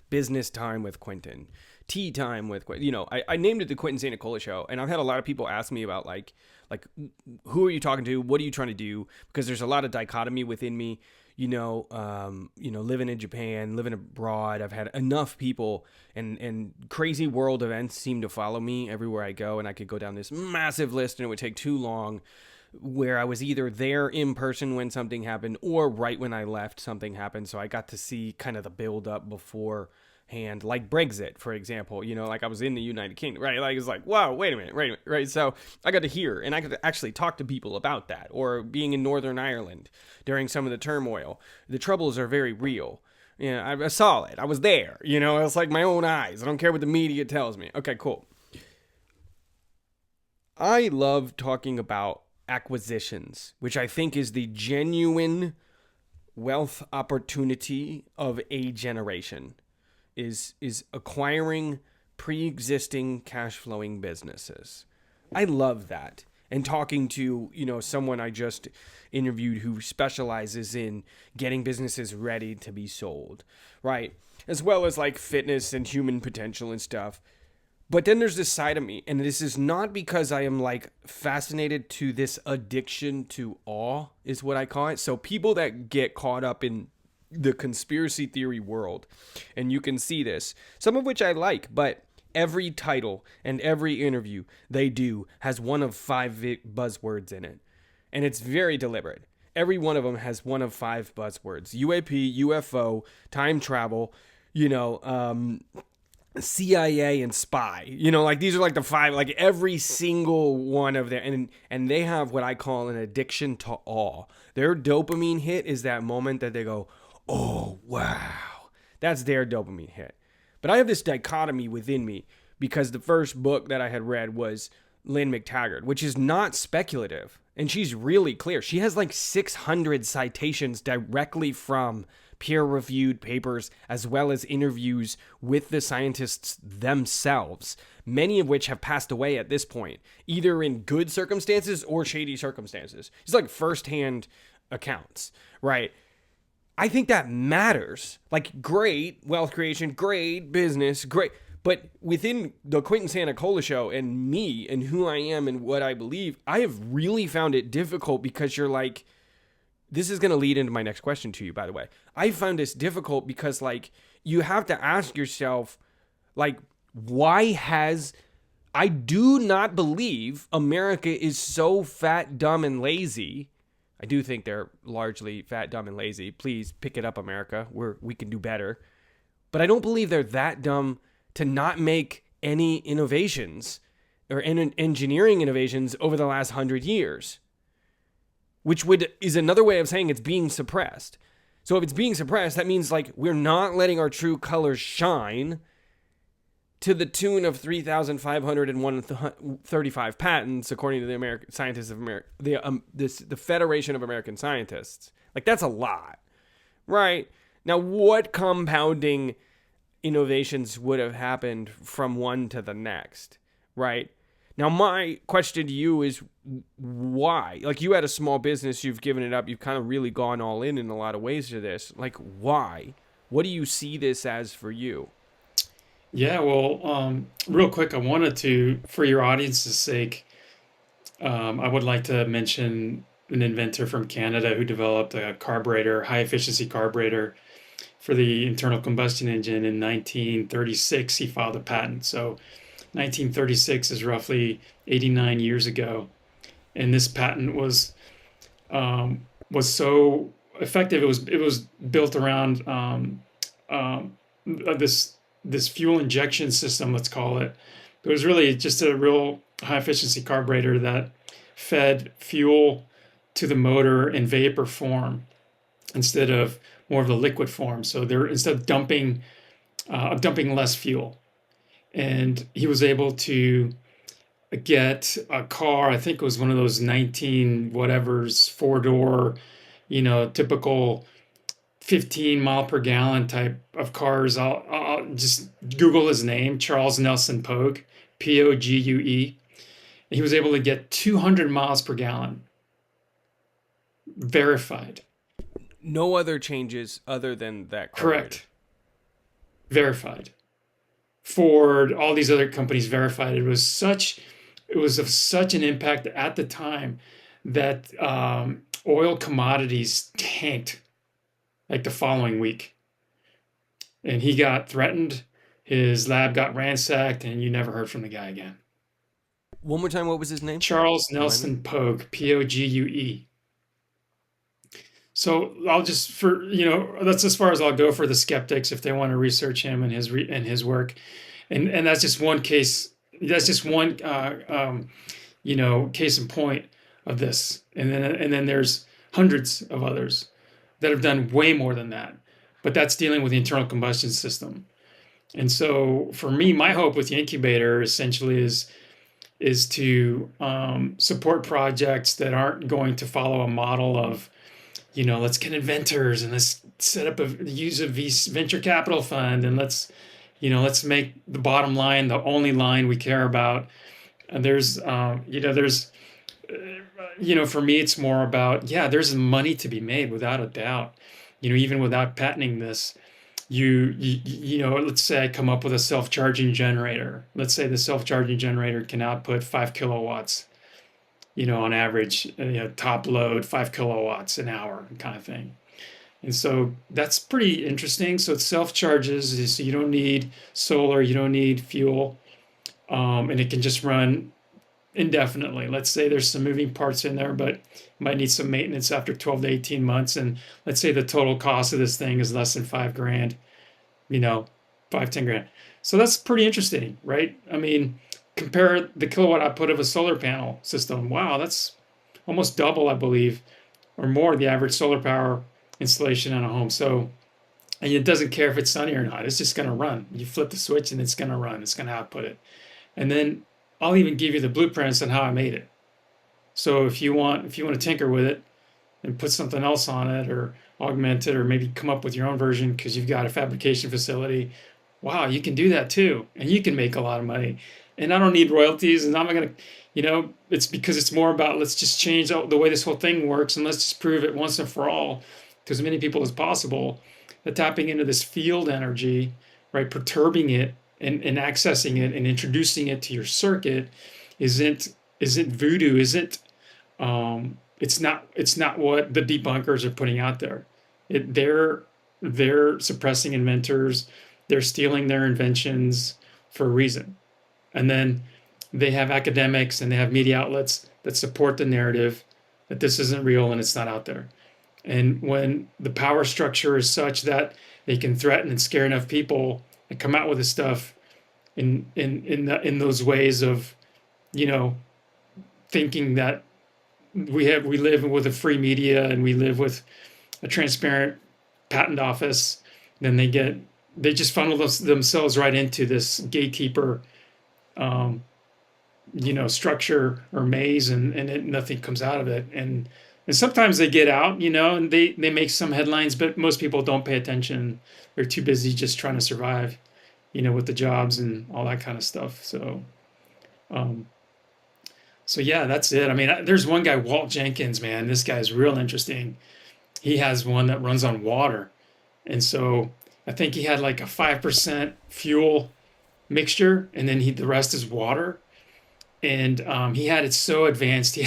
business time with Quinton, tea time with Quinton. I named it the Quinton Sanicola Show, and I've had a lot of people ask me about like who are you talking to? What are you trying to do? Because there's a lot of dichotomy within me. Living in Japan, living abroad, I've had enough people and crazy world events seem to follow me everywhere I go, and I could go down this massive list and it would take too long, where I was either there in person when something happened or right when I left something happened. So I got to see kind of the build up beforehand, like Brexit, for example, like I was in the United Kingdom, right? Like, it's like, wow, wait a minute, right? So I got to hear, and I could actually talk to people about that, or being in Northern Ireland during some of the turmoil. The troubles are very real. I saw it. I was there, it's like my own eyes. I don't care what the media tells me. Okay, cool. I love talking about acquisitions, which I think is the genuine wealth opportunity of a generation, is acquiring pre-existing cash flowing businesses. I love that. And talking to, someone I just interviewed who specializes in getting businesses ready to be sold, right? As well as like fitness and human potential and stuff. But then there's this side of me, and this is not because I am like fascinated to this addiction to awe, is what I call it. So people that get caught up in the conspiracy theory world, and you can see this, some of which I like, but every title and every interview they do has one of 5 buzzwords in it. And it's very deliberate. Every one of them has one of 5 buzzwords: UAP, UFO, time travel, CIA and spy. Like these are like the 5, like every single one of them. And they have what I call an addiction to awe. Their dopamine hit is that moment that they go, oh, wow. That's their dopamine hit. But I have this dichotomy within me because the first book that I had read was Lynn McTaggart, which is not speculative. And she's really clear. She has like 600 citations directly from peer-reviewed papers, as well as interviews with the scientists themselves, many of which have passed away at this point, either in good circumstances or shady circumstances. It's like first-hand accounts, right? I think that matters. Like, great wealth creation, great business, great. But within the Quinton Sanicola show and me and who I am and what I believe, I have really found it difficult because you're like, this is going to lead into my next question to you, by the way. I found this difficult because, like, you have to ask yourself, like, why has. I do not believe America is so fat, dumb, and lazy. I do think they're largely fat, dumb, and lazy. Please pick it up, America. We can do better. But I don't believe they're that dumb to not make any innovations or engineering innovations over the last 100 years, which is another way of saying it's being suppressed. So if it's being suppressed, that means like we're not letting our true colors shine to the tune of 3,535 patents, according to the American Scientists of America, the Federation of American Scientists. Like, that's a lot, right? Now, what compounding innovations would have happened from one to the next, right? Now, my question to you is why? Like, you had a small business, you've given it up, you've kind of really gone all in a lot of ways to this. Like, why? What do you see this as for you? Yeah, well, real quick, I wanted to, for your audience's sake, I would like to mention an inventor from Canada who developed a carburetor, high efficiency carburetor for the internal combustion engine in 1936. He filed a patent. So 1936 is roughly 89 years ago. And this patent was so effective. It was built around this fuel injection system, let's call it. It was really just a real high efficiency carburetor that fed fuel to the motor in vapor form instead of more of the liquid form. So they're instead of dumping less fuel. And he was able to get a car, I think it was one of those 19 whatever's, four-door, typical 15 mile per gallon type of cars. I'll just Google his name, Charles Nelson Pogue, Pogue. He was able to get 200 miles per gallon verified. No other changes other than that carburetor. Correct. Verified. Ford, all these other companies verified. It was of such an impact at the time that oil commodities tanked like the following week. And he got threatened, his lab got ransacked, and you never heard from the guy again. One more time, what was his name? Charles Nelson Pogue, Pogue. So I'll just, that's as far as I'll go for the skeptics if they want to research him and his work. And that's just one case. That's just one, case in point of this. And then there's hundreds of others that have done way more than that. But that's dealing with the internal combustion system. And so for me, my hope with the incubator essentially is to support projects that aren't going to follow a model of, let's get inventors and let's set up use a venture capital fund and let's make the bottom line the only line we care about. And for me, it's more about, there's money to be made without a doubt. Even without patenting this, let's say I come up with a self-charging generator. Let's say the self-charging generator can output 5 kilowatts, on average, top load 5 kilowatts an hour kind of thing. And so that's pretty interesting. So it self-charges, so you don't need solar, you don't need fuel, and it can just run indefinitely. Let's say there's some moving parts in there, but might need some maintenance after 12 to 18 months. And let's say the total cost of this thing is less than $5,000, 5-10 grand. So that's pretty interesting, right? I mean, compare the kilowatt output of a solar panel system. Wow, that's almost double, I believe, or more the average solar power installation in a home. So, and it doesn't care if it's sunny or not. It's just going to run. You flip the switch and it's going to run. It's going to output it. And then I'll even give you the blueprints on how I made it. So if you want to tinker with it and put something else on it or augment it or maybe come up with your own version because you've got a fabrication facility, wow, you can do that too. And you can make a lot of money. And I don't need royalties, and I'm not going to, it's because it's more about let's just change the way this whole thing works and let's just prove it once and for all to as many people as possible that tapping into this field energy, right, perturbing it and accessing it and introducing it to your circuit isn't voodoo, isn't it's not what the debunkers are putting out there. They're suppressing inventors, they're stealing their inventions for a reason. And then they have academics and they have media outlets that support the narrative that this isn't real and it's not out there. And when the power structure is such that they can threaten and scare enough people and come out with this stuff in those ways of, you know, thinking that we live with a free media and we live with a transparent patent office, then they just funnel themselves right into this gatekeeper, um, structure or maze, and nothing comes out of it. And sometimes they get out, and they make some headlines, but most people don't pay attention. They're too busy just trying to survive, with the jobs and all that kind of stuff. Um, so yeah, that's it. I mean, there's one guy, Walt Jenkins, man. This guy's real interesting. He has one that runs on water, and so I think he had like a 5% fuel mixture, and then the rest is water. And he had it so advanced. He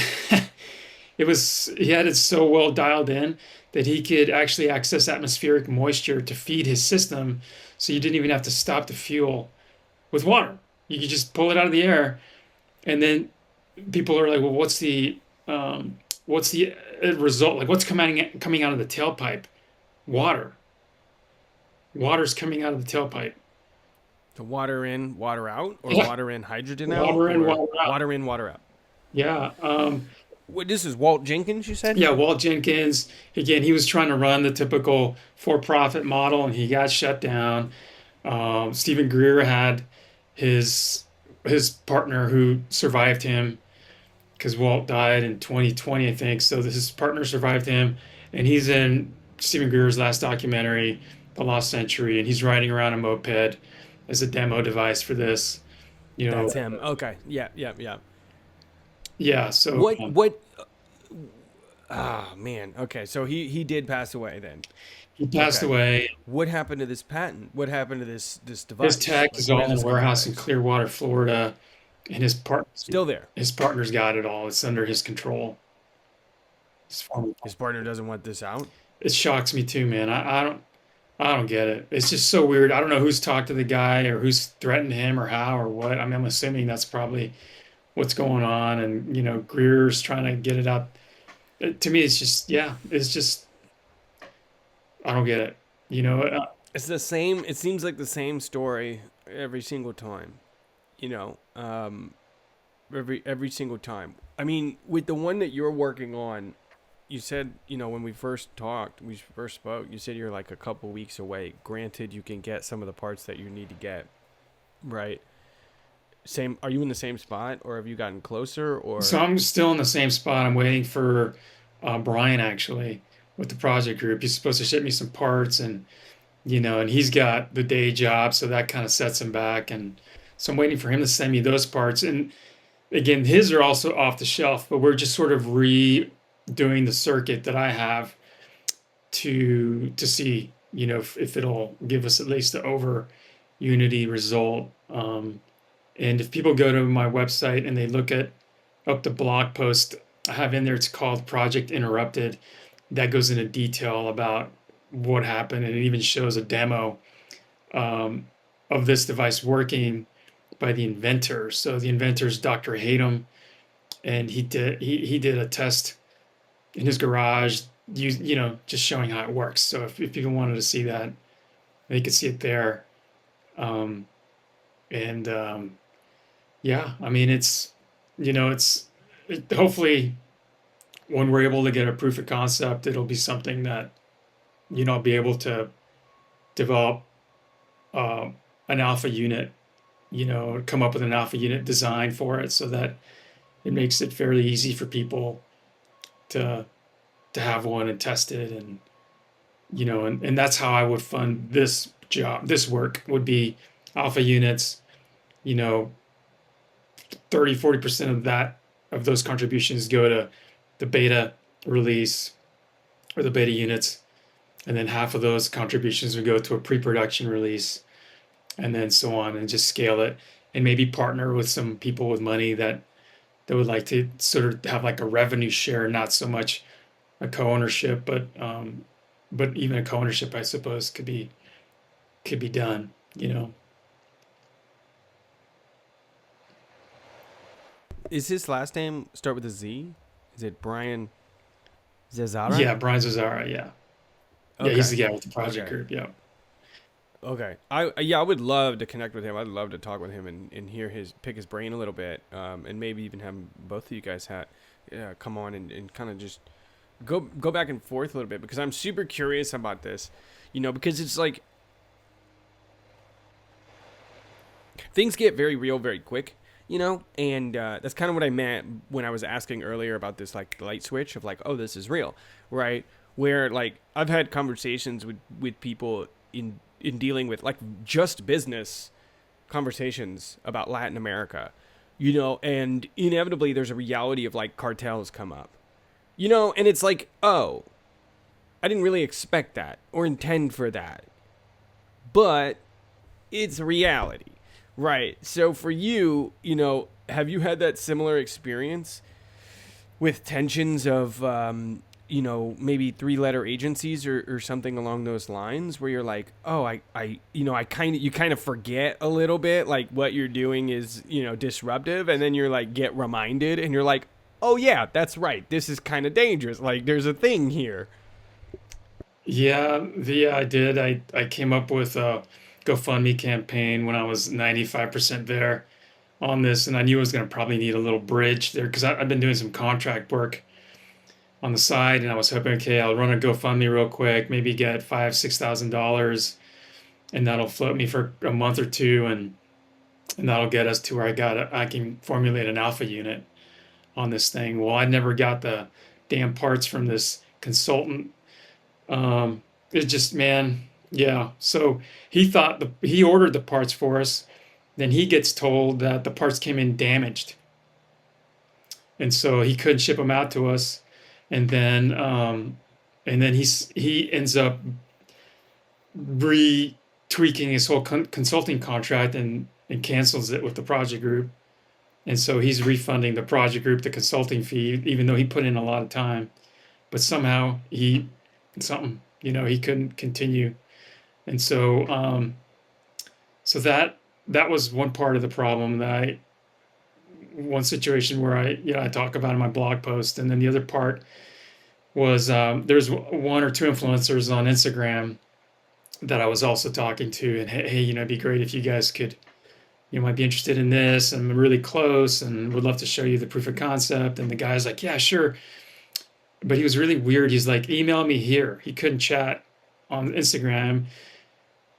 had it so well dialed in that he could actually access atmospheric moisture to feed his system, so you didn't even have to stop the fuel with water. You could just pull it out of the air, and then people are like, "Well, what's the result? Like, what's coming out of the tailpipe? Water. Water's coming out of the tailpipe. So water in, water out, or Yeah, water in, hydrogen out, water in, or water out. water in, water out. Yeah. What, this is Walt Jenkins, you said? Yeah, Walt Jenkins, again, he was trying to run the typical for-profit model and he got shut down. Stephen Greer had his his partner who survived him because Walt died in 2020, I think. So his partner survived him, and he's in Stephen Greer's last documentary, The Lost Century, and he's riding around a moped as a demo device for this. You That's know, him. Okay. Yeah, yeah, yeah. yeah. So What? Ah, man. Okay, so he did pass away then. he passed Okay. away. What happened to this patent? What happened to this His device? tech Like, is where all is in a this guy warehouse in nowadays? Clearwater, Florida, and Still there. his partner's got it all. It's under his control. It's fun. His partner doesn't want this out. It shocks me too, man. I don't get it. It's just so weird. I don't know who's talked to the guy or who's threatened him or how or what. I mean, I'm assuming that's probably what's going on. And, Greer's trying to get it out. To me, it's just, yeah, it's just, I don't get it. You know, It's the same. It seems like the same story every single time. You know, every single time. I mean, with the one that you're working on, you said, when we first spoke, you said you're like a couple weeks away. Granted, you can get some of the parts that you need to get, right? Same. Are you in the same spot, or have you gotten closer, so or I'm still in the same spot. I'm waiting for Brian actually with the project group. He's supposed to ship me some parts and he's got the day job, so that kind of sets him back. And so I'm waiting for him to send me those parts. And again, his are also off the shelf, but we're just sort of redoing the circuit that I have to see, if it'll give us at least the over unity result. And if people go to my website and they look at up the blog post I have in there, it's called Project Interrupted. That goes into detail about what happened, and it even shows a demo um, of this device working by the inventor. So the inventor's Dr. Hayden, and he did a test in his garage, just showing how it works. So if people wanted to see that, they could see it there. Um, and Yeah, I mean hopefully when we're able to get a proof of concept, it'll be something that I'll be able to develop uh, an alpha unit, come up with an alpha unit design for it so that it makes it fairly easy for people to have one and test it. And and that's how I would fund this work would be alpha units. you know 30-40% of those contributions go to the beta release or the beta units, and then half of those contributions would go to a pre-production release. and then so on, and just scale it, and maybe partner with some people with money that would like to sort of have like a revenue share, not so much a co-ownership, but even a co-ownership, I suppose, could be done, you know. Is his last name start with a Z? Is it Brian Zazara? Yeah, Brian Zazara, yeah. Yeah, he's Okay. the guy with the project Okay. group, yeah. Okay. I would love to connect with him. I'd love to talk with him and hear his pick his brain a little bit. And maybe even have both of you guys come on and kind of just go back and forth a little bit because I'm super curious about this. Because it's like things get very real very quick. And that's kind of what I meant when I was asking earlier about this like light switch of like, oh, this is real, right? Where like I've had conversations with people in dealing with like just business conversations about Latin America, and inevitably there's a reality of like cartels come up, and it's like, oh, I didn't really expect that or intend for that, but it's reality, right? So for you, have you had that similar experience with tensions of, maybe three-letter agencies or something along those lines, where you're like, oh, you kind of forget a little bit, like what you're doing is, disruptive, and then you're like get reminded, and you're like, oh yeah, that's right, this is kind of dangerous. Like there's a thing here. Yeah, I did. I came up with a GoFundMe campaign when I was 95% there on this, and I knew I was going to probably need a little bridge there because I've been doing some contract work on the side, and I was hoping, okay, I'll run a GoFundMe real quick, maybe get $5,000, $6,000, and that'll float me for a month or two, and that'll get us to where I can formulate an alpha unit on this thing. Well, I never got the damn parts from this consultant. It just, man, yeah. So he ordered the parts for us. Then he gets told that the parts came in damaged, and so he couldn't ship them out to us. And then, he ends up retweaking his whole consulting contract and cancels it with the project group. And so he's refunding the project group the consulting fee, even though he put in a lot of time. But somehow he couldn't continue. And so that was one part of the problem one situation where I talk about in my blog post. And then the other part was, there's one or two influencers on Instagram that I was also talking to, and hey, it'd be great if you guys could, might be interested in this, and I'm really close and would love to show you the proof of concept. And the guy's like, yeah, sure. But he was really weird. He's like, email me here. He couldn't chat on Instagram.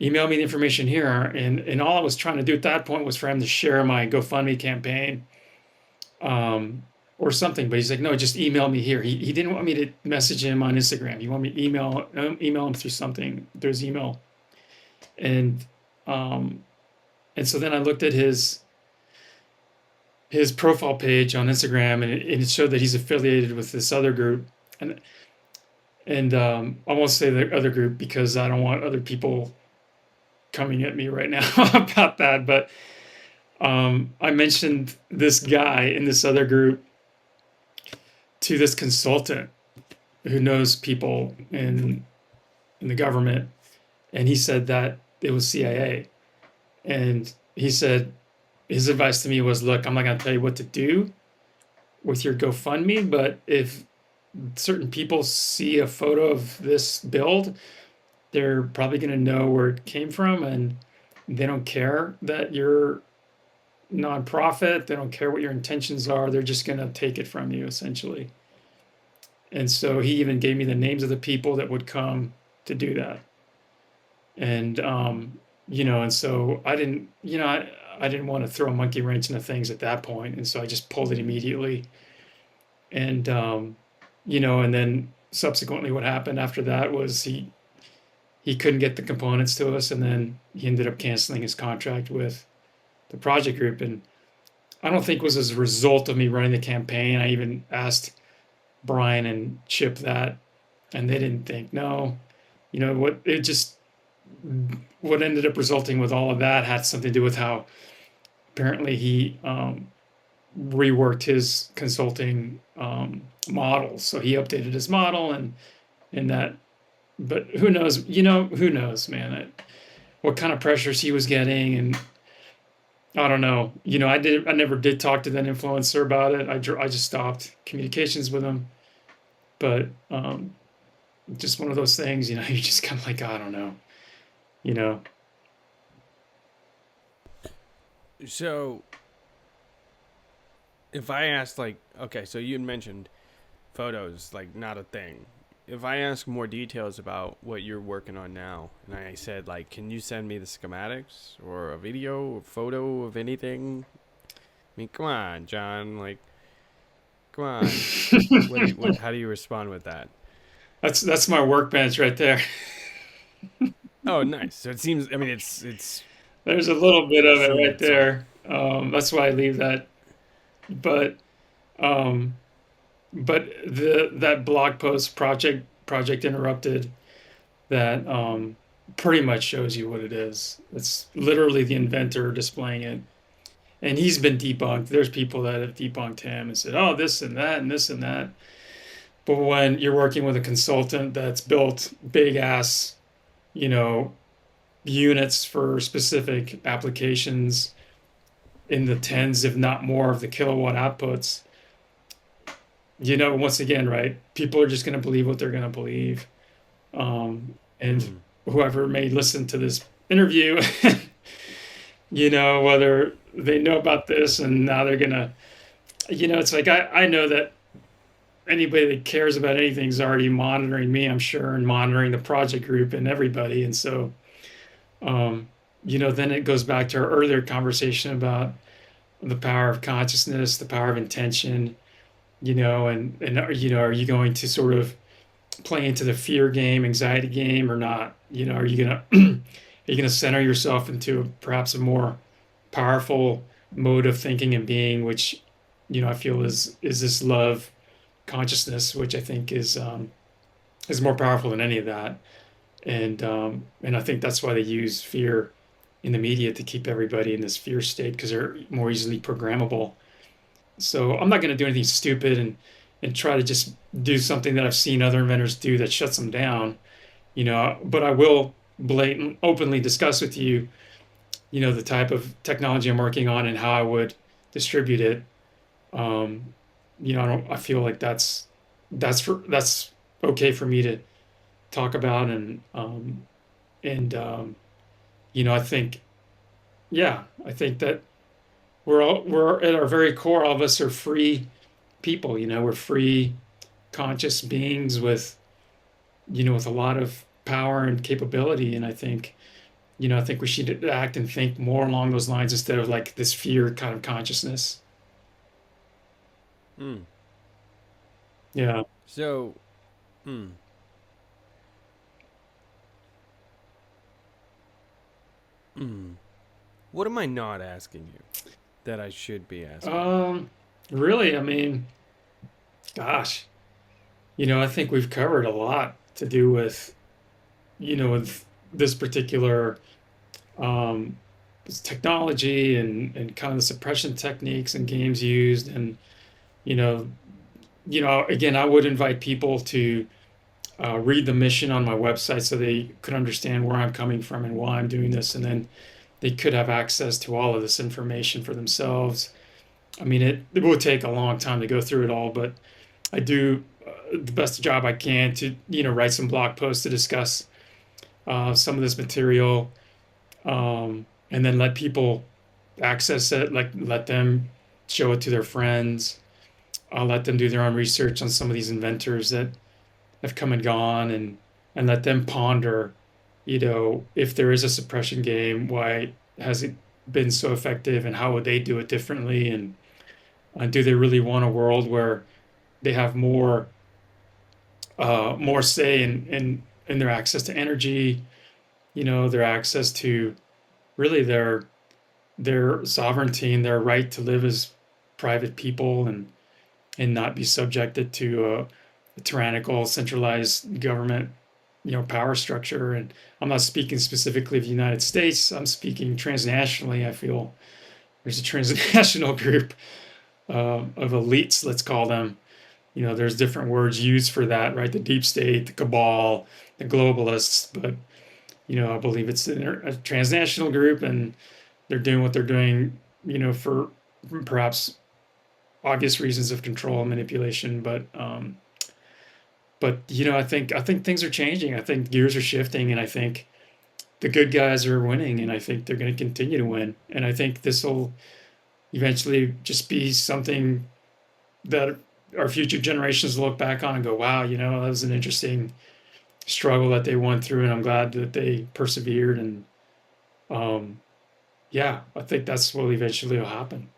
Email me the information here. And all I was trying to do at that point was for him to share my GoFundMe campaign, or something. But he's like, no, just email me here. He didn't want me to message him on Instagram. He wanted me to email him through something, through his email. And um, and so then I looked at his profile page on Instagram, and it showed that he's affiliated with this other group. And I won't say the other group because I don't want other people coming at me right now about that. But I mentioned this guy in this other group to this consultant who knows people in the government, and he said that it was CIA. And he said his advice to me was, look, I'm not going to tell you what to do with your GoFundMe, but if certain people see a photo of this build, they're probably going to know where it came from, and they don't care that you're nonprofit. They don't care what your intentions are. They're just going to take it from you, essentially. And so he even gave me the names of the people that would come to do that. And and so I didn't want to throw a monkey wrench into things at that point, and so I just pulled it immediately. And and then subsequently, what happened after that was he couldn't get the components to us, and then he ended up canceling his contract with the project group. And I don't think it was as a result of me running the campaign. I even asked Brian and Chip that, and they didn't think, no, what, it just, what ended up resulting with all of that had something to do with how apparently he reworked his consulting model. So he updated his model, and that. But who knows? Who knows, man? What kind of pressures he was getting, and I don't know. I never did talk to that influencer about it. I just stopped communications with him. But just one of those things, you're just kind of like, I don't know, you know. So if I asked, like, okay, so you had mentioned photos, like, not a thing. If I ask more details about what you're working on now, and I said, like, can you send me the schematics or a video, a photo of anything? I mean, come on, John. Like, come on. What do you? What? How do you respond with that? That's my workbench right there. Oh, nice. So it seems. I mean, it's There's a little bit I of it assume right it's all. there. That's why I leave that. But um, but the that blog post project interrupted that pretty much shows you what it is. It's literally the inventor displaying it, and he's been debunked. There's people that have debunked him and said, "Oh, this and that and this and that." But when you're working with a consultant that's built big ass, you know, units for specific applications in the tens, if not more, of the kilowatt outputs, once again, right? People are just going to believe what they're going to believe. And Mm. whoever may listen to this interview, whether they know about this and now they're going to, it's like I know that anybody that cares about anything is already monitoring me, I'm sure, and monitoring the project group and everybody. And so, um, then it goes back to our earlier conversation about the power of consciousness, the power of intention, and are you going to sort of play into the fear game, anxiety game, or not? Are you gonna are you gonna center yourself into perhaps a more powerful mode of thinking and being, which I feel is this love consciousness, which I think is more powerful than any of that. And I think that's why they use fear in the media to keep everybody in this fear state because they're more easily programmable. So I'm not going to do anything stupid and try to just do something that I've seen other inventors do that shuts them down, but I will blatant openly discuss with you, the type of technology I'm working on and how I would distribute it. Um, I feel like that's okay for me to talk about and I think I think that we're at our very core, all of us are free people. We're free conscious beings with a lot of power and capability. And I think we should act and think more along those lines instead of like this fear kind of consciousness. Mm. Yeah. So, mm, mm. What am I not asking you that I should be asking you? Um, really, I mean, gosh, I think we've covered a lot to do with this particular um, technology and kind of the suppression techniques and games used. And, you know, again, I would invite people to read the mission on my website so they could understand where I'm coming from and why I'm doing this. And then they could have access to all of this information for themselves. I mean, it would take a long time to go through it all, but I do the best job I can to, write some blog posts to discuss some of this material, and then let people access it, like let them show it to their friends. I'll let them do their own research on some of these inventors that have come and gone, and let them ponder, if there is a suppression game, why has it been so effective, and how would they do it differently, and do they really want a world where they have more say in their access to energy, their access to really their sovereignty and their right to live as private people and not be subjected to a tyrannical centralized government, power structure. And I'm not speaking specifically of the United States. I'm speaking transnationally. I feel there's a transnational group of elites, let's call them. There's different words used for that, right? The deep state, the cabal, the globalists, but I believe it's a transnational group, and they're doing what they're doing, for perhaps obvious reasons of control and manipulation. But I think things are changing. I think gears are shifting, and I think the good guys are winning, and I think they're going to continue to win. And I think this will eventually just be something that our future generations look back on and go, wow, that was an interesting struggle that they went through, and I'm glad that they persevered. And um, yeah, I think that's what eventually will happen.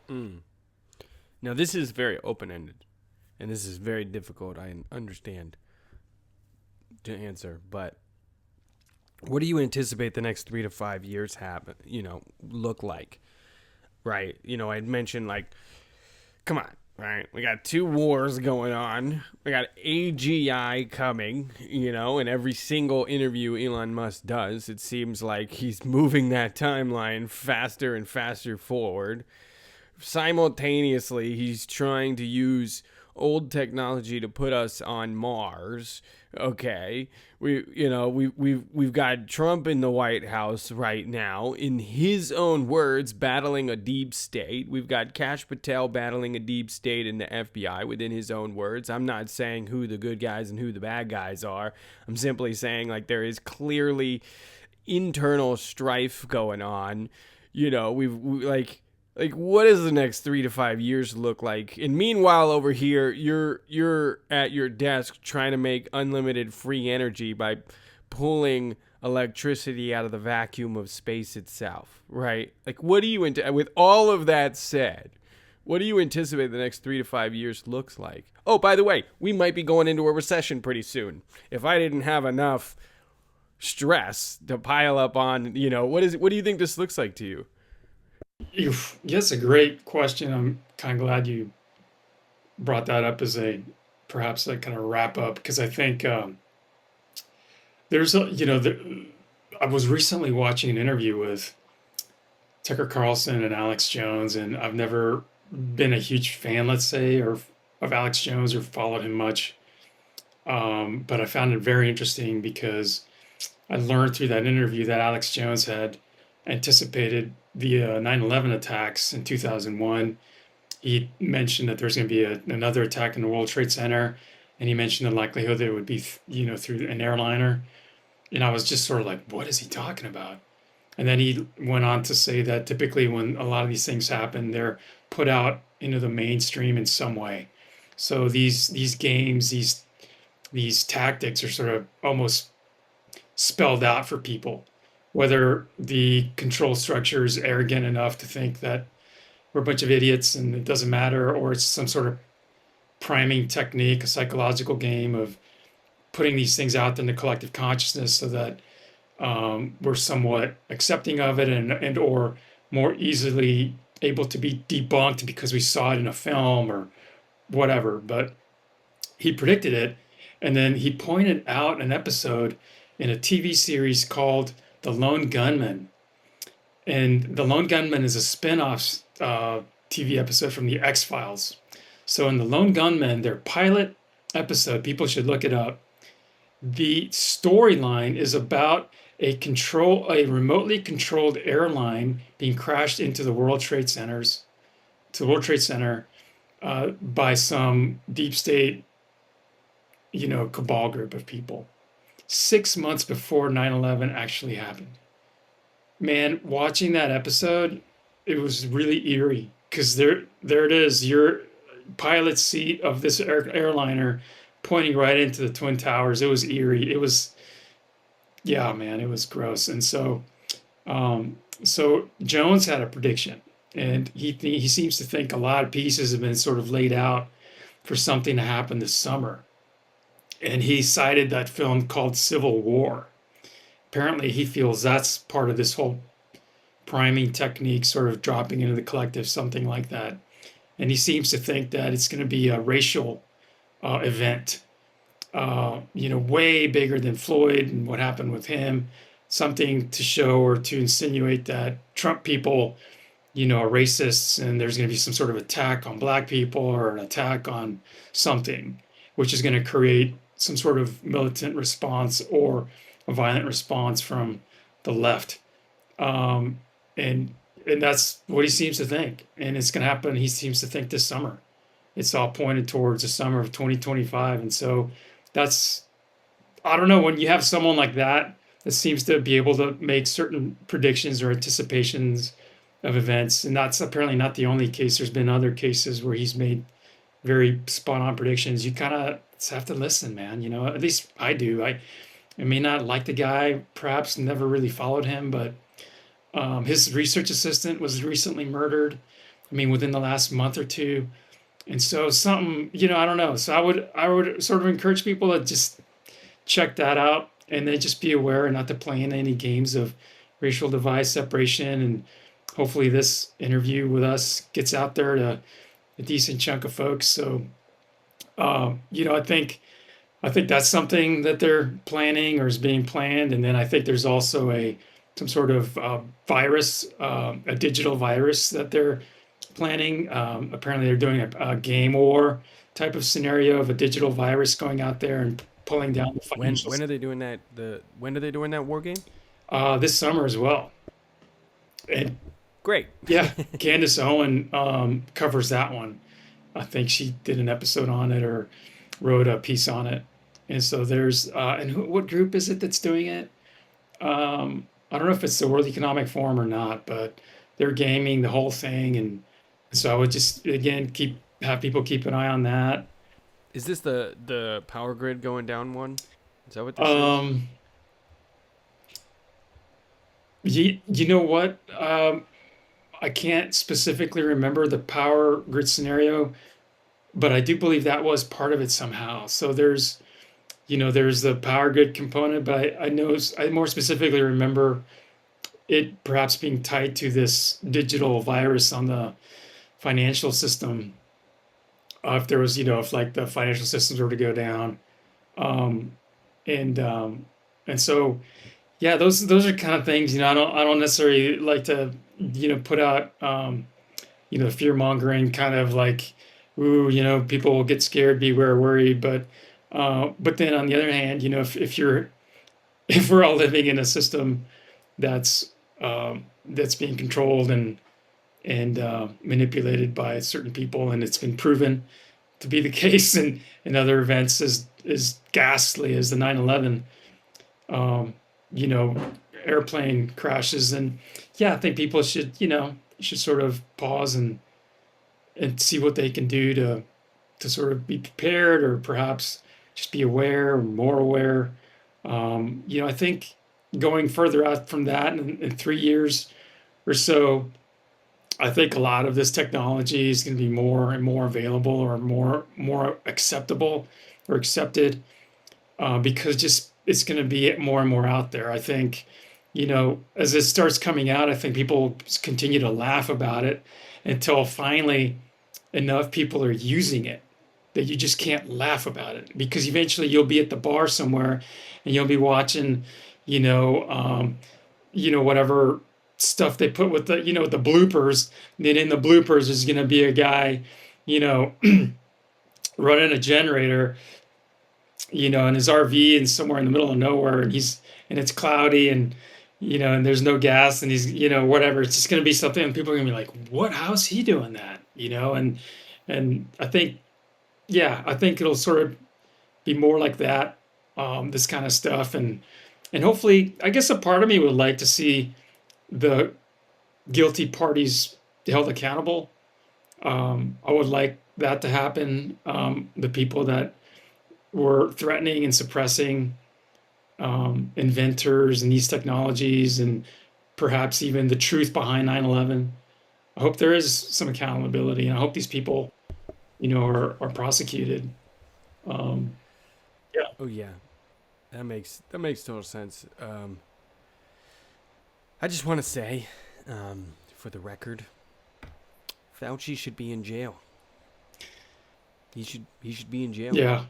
Mm. Now, this is very open ended, and this is very difficult, I understand, to answer. But what do you anticipate the next 3 to 5 years look like? Right? I'd mentioned, like, come on, right? We got two wars going on. We got AGI coming, and every single interview Elon Musk does, it seems like he's moving that timeline faster and faster forward. Simultaneously, he's trying to use old technology to put us on Mars. Okay, we've got Trump in the White House right now, in his own words, battling a deep state. We've got Kash Patel battling a deep state in the FBI within his own words. I'm not saying who the good guys and who the bad guys are. I'm simply saying, like, there is clearly internal strife going on. Like, what does the next 3 to 5 years look like? And meanwhile, over here, you're at your desk trying to make unlimited free energy by pulling electricity out of the vacuum of space itself, right? Like, what do you with all of that said, what do you anticipate the next 3 to 5 years looks like? Oh, by the way, we might be going into a recession pretty soon. If I didn't have enough stress to pile up on, what do you think this looks like to you? Yes, a great question. I'm kind of glad you brought that up as a perhaps a kind of wrap up, because I think there's a you know there, I was recently watching an interview with Tucker Carlson and Alex Jones, and I've never been a huge fan, let's say, or of Alex Jones, or followed him much. But I found it very interesting because I learned through that interview that Alex Jones had anticipated the 9/11 attacks in 2001. He mentioned that there's going to be another attack in the World Trade Center, and he mentioned the likelihood that it would be, through an airliner. And I was just sort of like, what is he talking about? And then he went on to say that typically when a lot of these things happen, they're put out into the mainstream in some way. So these games, these tactics are sort of almost spelled out for people. Whether the control structure is arrogant enough to think that we're a bunch of idiots and it doesn't matter, or it's some sort of priming technique, a psychological game of putting these things out in the collective consciousness so that we're somewhat accepting of it, and or more easily able to be debunked because we saw it in a film or whatever. But he predicted it, and then he pointed out an episode in a TV series called The Lone Gunman. And The Lone Gunman is a spin-off TV episode from the X-Files. So in The Lone Gunman, their pilot episode, people should look it up. The storyline is about a remotely controlled airline being crashed into the World Trade Center by some deep state, cabal group of people. 6 months before 9/11 actually happened. Man, watching that episode, it was really eerie because there it is, your pilot seat of this airliner pointing right into the Twin Towers. It was eerie. It was, yeah, man, it was gross. And so Jones had a prediction, and he seems to think a lot of pieces have been sort of laid out for something to happen this summer. And he cited that film called Civil War. Apparently, he feels that's part of this whole priming technique, sort of dropping into the collective, something like that. And he seems to think that it's going to be a racial event way bigger than Floyd and what happened with him. Something to show or to insinuate that Trump people, are racists and there's going to be some sort of attack on black people or an attack on something, which is going to create some sort of militant response or a violent response from the left. Um, and and that's what he seems to think. And it's going to happen. He seems to think this summer. It's all pointed towards the summer of 2025. And so that's, I don't know, when you have someone like that that seems to be able to make certain predictions or anticipations of events, and that's apparently not the only case. There's been other cases where he's made very spot on predictions. You kind of have to listen, man. At least I do. I may not like the guy, perhaps never really followed him, but his research assistant was recently murdered. I mean, within the last month or two. And so something, I don't know. So I would sort of encourage people to just check that out and then just be aware and not to play in any games of racial divide separation. And hopefully this interview with us gets out there to a decent chunk of folks. So I think that's something that they're planning or is being planned. And then I think there's also some sort of virus, a digital virus that they're planning. Apparently, they're doing a game war type of scenario of a digital virus going out there and pulling down the When financial when are they doing that? When are they doing that war game? this summer as well. And Great. yeah, Candace Owen covers that one. I think she did an episode on it or wrote a piece on it. And so there's and what group is it that's doing it? I don't know if it's the World Economic Forum or not, but they're gaming the whole thing, and so I would just again have people keep an eye on that. Is this the power grid going down one? Is that what this is? Um, you know what? I can't specifically remember the power grid scenario, but I do believe that was part of it somehow. So there's the power grid component, but I know I more specifically remember it perhaps being tied to this digital virus on the financial system. If there was, if like the financial systems were to go down, um, and so yeah, those are kind of things. I don't necessarily like to put out fear mongering kind of like, ooh, people will get scared, beware, worry. But then on the other hand, if you're if we're all living in a system that's that's being controlled and manipulated by certain people, and it's been proven to be the case in other events as ghastly as the 9/11 um, you know airplane crashes. And yeah, I think people should sort of pause and see what they can do to sort of be prepared or perhaps just be aware or more aware. I think going further out from that in 3 years or so, I think a lot of this technology is going to be more and more available or more acceptable or accepted because just it's going to be more and more out there. I think, as it starts coming out, I think people continue to laugh about it until finally enough people are using it that you just can't laugh about it because eventually you'll be at the bar somewhere and you'll be watching, you know, um, whatever stuff they put with the bloopers. Then in the bloopers is going to be a guy, you know, running a generator, in his RV and somewhere in the middle of nowhere, and it's cloudy and there's no gas and he's whatever. It's just going to be something, and people are going to be like, "What? How's he doing that?" And I think, yeah, I think it'll sort of be more like that, this kind of stuff, and hopefully, I guess a part of me would like to see the guilty parties held accountable. I would like that to happen. The people that were threatening and suppressing inventors and these technologies, and perhaps even the truth behind 9/11. I hope there is some accountability, and I hope these people, are prosecuted. Um, yeah, Oh yeah, that makes total sense. I just want to say, for the record, Fauci should be in jail. He should be in jail. yeah,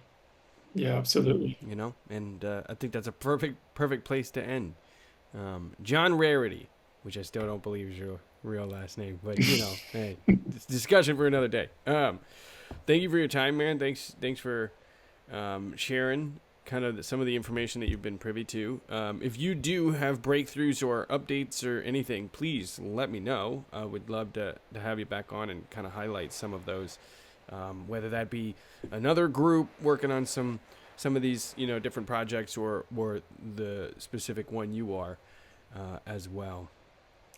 Yeah, absolutely. And I think that's a perfect place to end. John Rarity, which I still don't believe is your real last name, but hey, it's discussion for another day. Thank you for your time, man. Thanks for sharing kind of some of the information that you've been privy to. If you do have breakthroughs or updates or anything, please let me know. I would love to have you back on and kind of highlight some of those, whether that be another group working on some of these different projects or the specific one you are as well.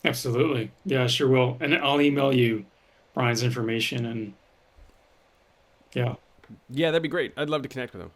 Absolutely. Yeah, I sure will. And I'll email you Brian's information and yeah. Yeah, that'd be great. I'd love to connect with them.